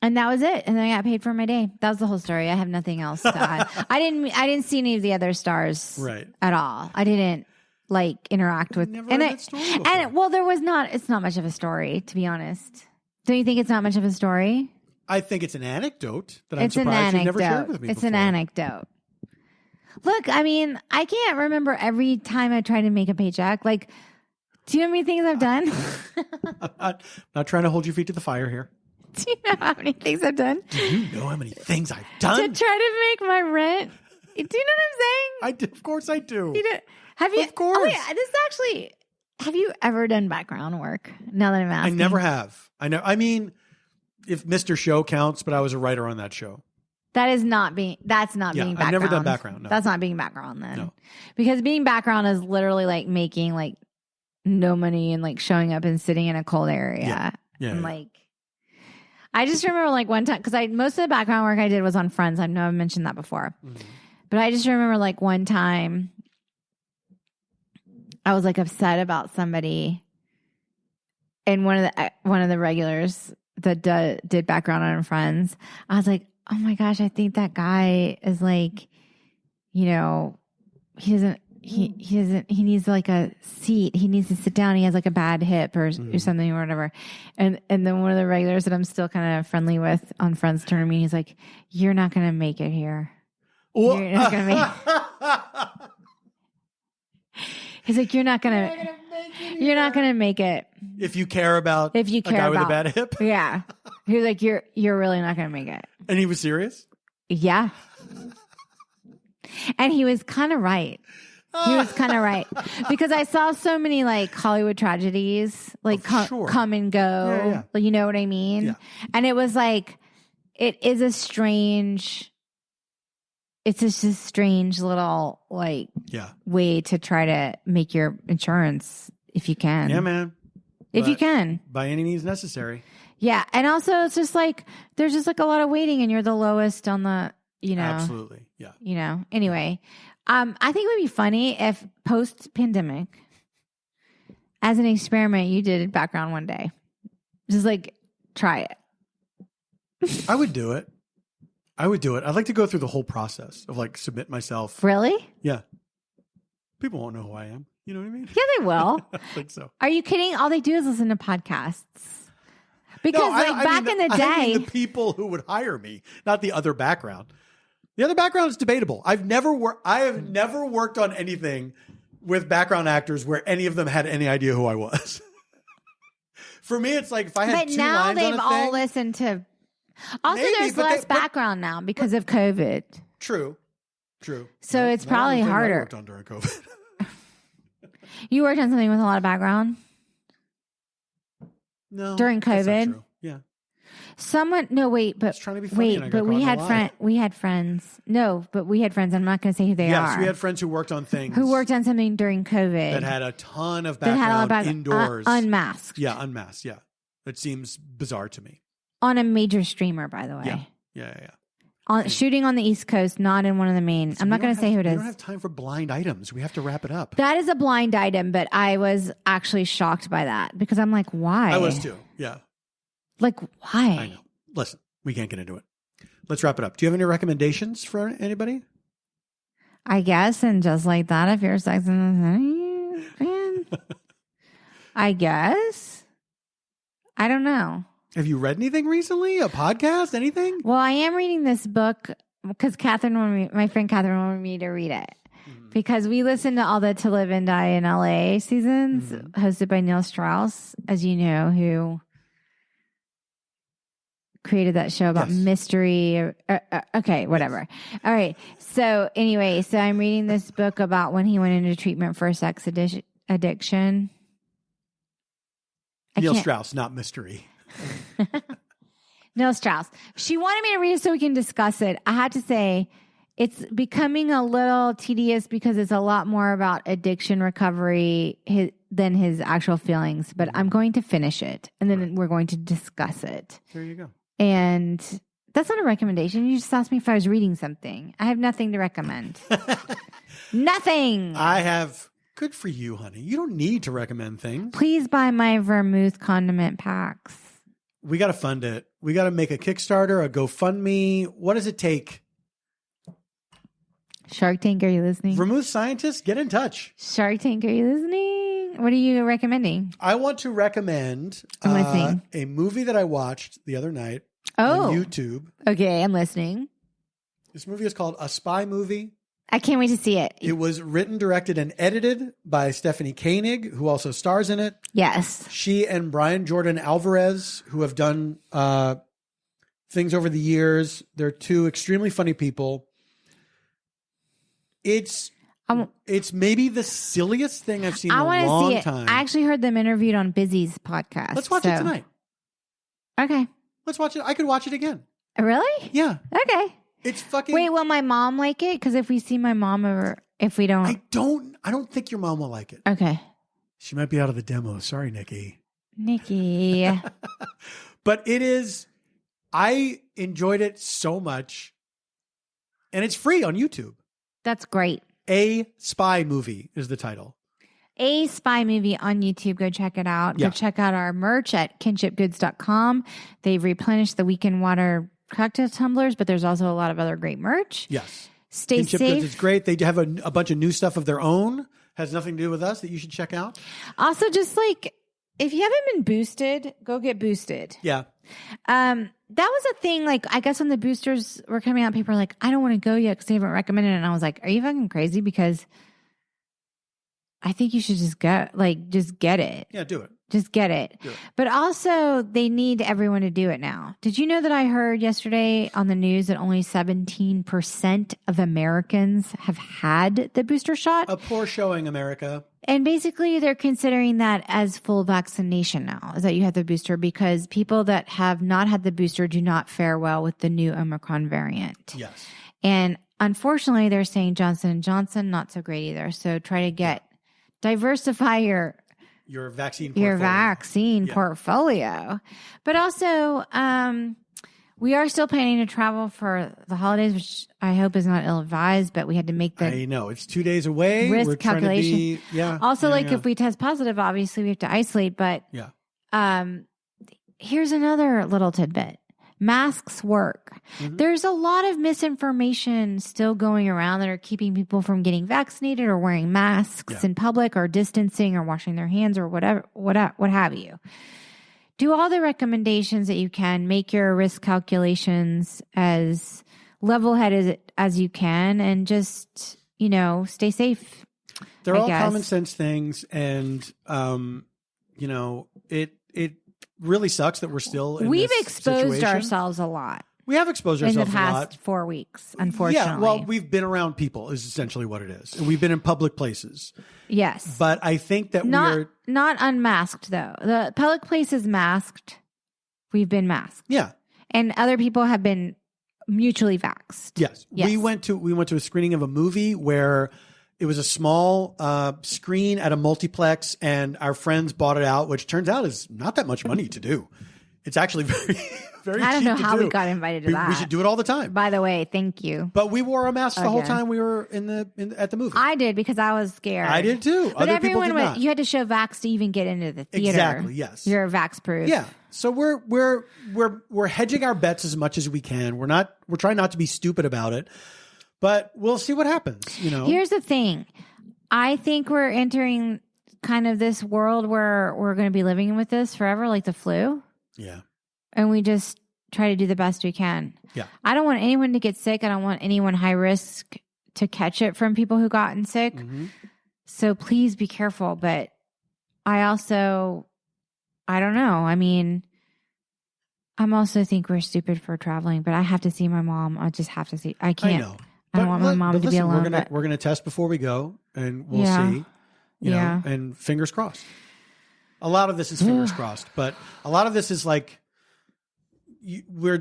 and that was it. And then I got paid for my day. That was the whole story. I have nothing else to add. I didn't see any of the other stars at all. I didn't like interact with. Never heard that story before. There was not. It's not much of a story, to be honest. Don't you think it's not much of a story? I think it's an anecdote that I'm surprised you never shared with me. It's an anecdote. Look, I mean, I can't remember every time I try to make a paycheck. Like, do you know how many things I've done? I'm not trying to hold your feet to the fire here. Do you know how many things I've done? Do you know how many things I've done? To try to make my rent. Do you know what I'm saying? Of course I do. Have you? Of course. Oh, wait, this is actually, have you ever done background work? Now that I'm asking. I never have. I mean, if Mr. Show counts, but I was a writer on that show. That's not being background. I've never done background. No. That's not being background then. No. Because being background is literally like making like no money and like showing up and sitting in a cold area. Yeah. And like, I just remember like one time, because most of the background work I did was on Friends. I know I've mentioned that before. Mm-hmm. But I just remember like one time I was like upset about somebody, and one of the regulars that did background on Friends, I was like, oh my gosh, I think that guy is like, he needs like a seat. He needs to sit down. He has like a bad hip or something or whatever. And then one of the regulars that I'm still kind of friendly with on Friends turned to me. He's like, you're not going to make it here. You're not going to make it. He's like, you're not going to make it. If you care about a guy with a bad hip. Yeah. He was like, you're really not going to make it. And he was serious? Yeah. And he was kind of right. He was kind of right, because I saw so many like Hollywood tragedies like come and go. Yeah. You know what I mean? Yeah. And it was like, it's just a strange little like way to try to make your insurance if you can. Yeah, man. If you can. By any means necessary. Yeah. And also it's just like, there's just like a lot of waiting and you're the lowest on the, Absolutely. Yeah. Anyway, I think it would be funny if post-pandemic, as an experiment, you did background one day. Just like try it. I would do it. I would do it. I'd like to go through the whole process of like submit myself. Really? Yeah. People won't know who I am. You know what I mean? Yeah, they will. I think so. Are you kidding? All they do is listen to podcasts. Because back in the day, I mean the people who would hire me, not the other background. The other background is debatable. I have never worked on anything with background actors where any of them had any idea who I was. For me, it's like if I had two lines on a thing. But now they've all listened to. Also, there's less background now because of COVID. True. So it's probably harder. I worked on during COVID. You worked on something with a lot of background? No. During COVID? That's not true. Yeah. Trying to be funny, but we had friends. No, but we had friends. I'm not going to say who they are. Yes, we had friends who worked on things. Who worked on something during COVID. That had a ton of background indoors. Unmasked. Yeah, unmasked. Yeah. That seems bizarre to me. On a major streamer, by the way. Yeah. Shooting on the East Coast, not in one of the main. I'm not going to say who it is. We don't have time for blind items. We have to wrap it up. That is a blind item, but I was actually shocked by that because I'm like, why? I was too. Yeah. Like, why? I know. Listen, we can't get into it. Let's wrap it up. Do you have any recommendations for anybody? I guess, and just like that, if you're a Sex and the City fan, I guess. I don't know. Have you read anything recently? A podcast? Anything? Well, I am reading this book because my friend Catherine wanted me to read it. Mm-hmm. Because we listened to all the To Live and Die in LA seasons hosted by Neil Strauss, as you know, who created that show about mystery. Okay, whatever. All right. So anyway, I'm reading this book about when he went into treatment for sex addiction. Neil Strauss, not mystery. Neil Strauss. She wanted me to read it so we can discuss it. I had to say it's becoming a little tedious because it's a lot more about addiction recovery than his actual feelings. But I'm going to finish it, and then we're going to discuss it. There you go. And that's not a recommendation. You just asked me if I was reading something. I have nothing to recommend. Nothing. I have. Good for you, honey. You don't need to recommend things. Please buy my vermouth condiment packs. We got to fund it. We got to make a Kickstarter, a GoFundMe. What does it take? Shark Tank, are you listening? Vermouth scientists, get in touch. Shark Tank, are you listening? What are you recommending? I want to recommend a movie that I watched the other night on YouTube. Okay, I'm listening. This movie is called A Spy Movie. I can't wait to see it. It was written, directed, and edited by Stephanie Koenig, who also stars in it. Yes. She and Brian Jordan Alvarez, who have done things over the years. They're two extremely funny people. It's maybe the silliest thing I've seen in a long time. I actually heard them interviewed on Busy's podcast. Let's watch it tonight. Okay. Let's watch it. I could watch it again. Really? Yeah. Okay. It's fucking. Wait, will my mom like it? Because if we see my mom or if we don't. I don't think your mom will like it. Okay. She might be out of the demo. Sorry, Nikki. But it is. I enjoyed it so much. And it's free on YouTube. That's great. A Spy Movie is the title. A Spy Movie on YouTube. Go check it out. Yeah. Go check out our merch at kinshipgoods.com. They've replenished the Weekend Water cocktail tumblers, but there's also a lot of other great merch. Yes. Stay Kinship safe. Goods is great. They have a bunch of new stuff of their own. Has nothing to do with us that you should check out. Also, just like, if you haven't been boosted, go get boosted. Yeah. That was a thing, like, I guess when the boosters were coming out, people were like, I don't want to go yet because they haven't recommended it. And I was like, are you fucking crazy? Because I think you should just get it. Yeah, do it. Just get it. But also, they need everyone to do it now. Did you know that I heard yesterday on the news that only 17% of Americans have had the booster shot? A poor showing, America. And basically, they're considering that as full vaccination now, is that you have the booster, because people that have not had the booster do not fare well with the new Omicron variant. Yes. And unfortunately, they're saying Johnson & Johnson, not so great either. So try to diversify your vaccine portfolio. But also, we are still planning to travel for the holidays, which I hope is not ill-advised, but we had to make the I know. It's 2 days away. Risk calculation. If we test positive, obviously we have to isolate. But here's another little tidbit. masks work. There's a lot of misinformation still going around that are keeping people from getting vaccinated or wearing masks in public or distancing or washing their hands or whatever, what have you. Do all the recommendations that you can. Make your risk calculations as level-headed as you can, and just, stay safe. They're all common sense things, and it really sucks that we're still in We've this exposed situation. ourselves a lot. We have exposed ourselves in the a past lot. 4 weeks, unfortunately. Yeah, well, we've been around people is essentially what it is. And we've been in public places. Yes. But I think that not unmasked, though. The public place is masked. We've been masked. Yeah. And other people have been mutually vaxxed. Yes. We went to a screening of a movie where it was a small screen at a multiplex, and our friends bought it out, which turns out is not that much money to do. It's actually very, very cheap. I don't know how we got invited to that. We should do it all the time. By the way, thank you. But we wore a mask the whole time we were at the movie. I did, because I was scared. I did too. But everyone went. You had to show vax to even get into the theater. Exactly. Yes. You're vax proof. Yeah. So we're hedging our bets as much as we can. We're trying not to be stupid about it, but we'll see what happens. Here's the thing. I think we're entering kind of this world where we're going to be living with this forever, like the flu. Yeah. And we just try to do the best we can. Yeah. I don't want anyone to get sick. I don't want anyone high risk to catch it from people who gotten sick. Mm-hmm. So please be careful. But I don't know. I mean, I'm also think we're stupid for traveling, but I have to see my mom. I just have to see. I can't. I know. I don't want my mom to be alone. We're gonna test before we go, and we'll see. You know, and fingers crossed. A lot of this is fingers crossed, but a lot of this is like we're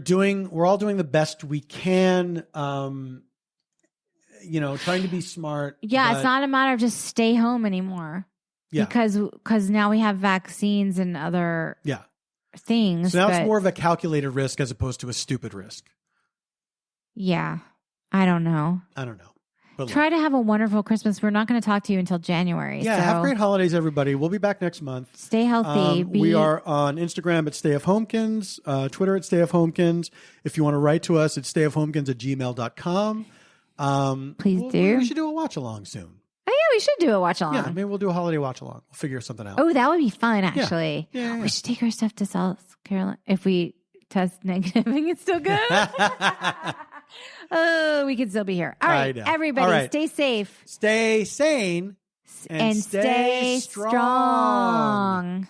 all doing the best we can. Trying to be smart. Yeah, it's not a matter of just stay home anymore. Yeah, because now we have vaccines and other things. So now it's more of a calculated risk as opposed to a stupid risk. Yeah, I don't know. But try to have a wonderful Christmas. We're not going to talk to you until January. Yeah, have great holidays, everybody. We'll be back next month. Stay healthy. We are on Instagram at stayfhomekins, Twitter at stayfhomekins. If you want to write to us, it's stayfhomekins@gmail.com. Please do. We should do a watch along soon. Oh, yeah, we should do a watch along. Yeah, maybe we'll do a holiday watch along. We'll figure something out. Oh, that would be fun, actually. Yeah. We should take our stuff to South Carolina. If we test negative, it's still good. Oh, we can still be here. All right, everybody, stay safe. Stay sane. And stay strong.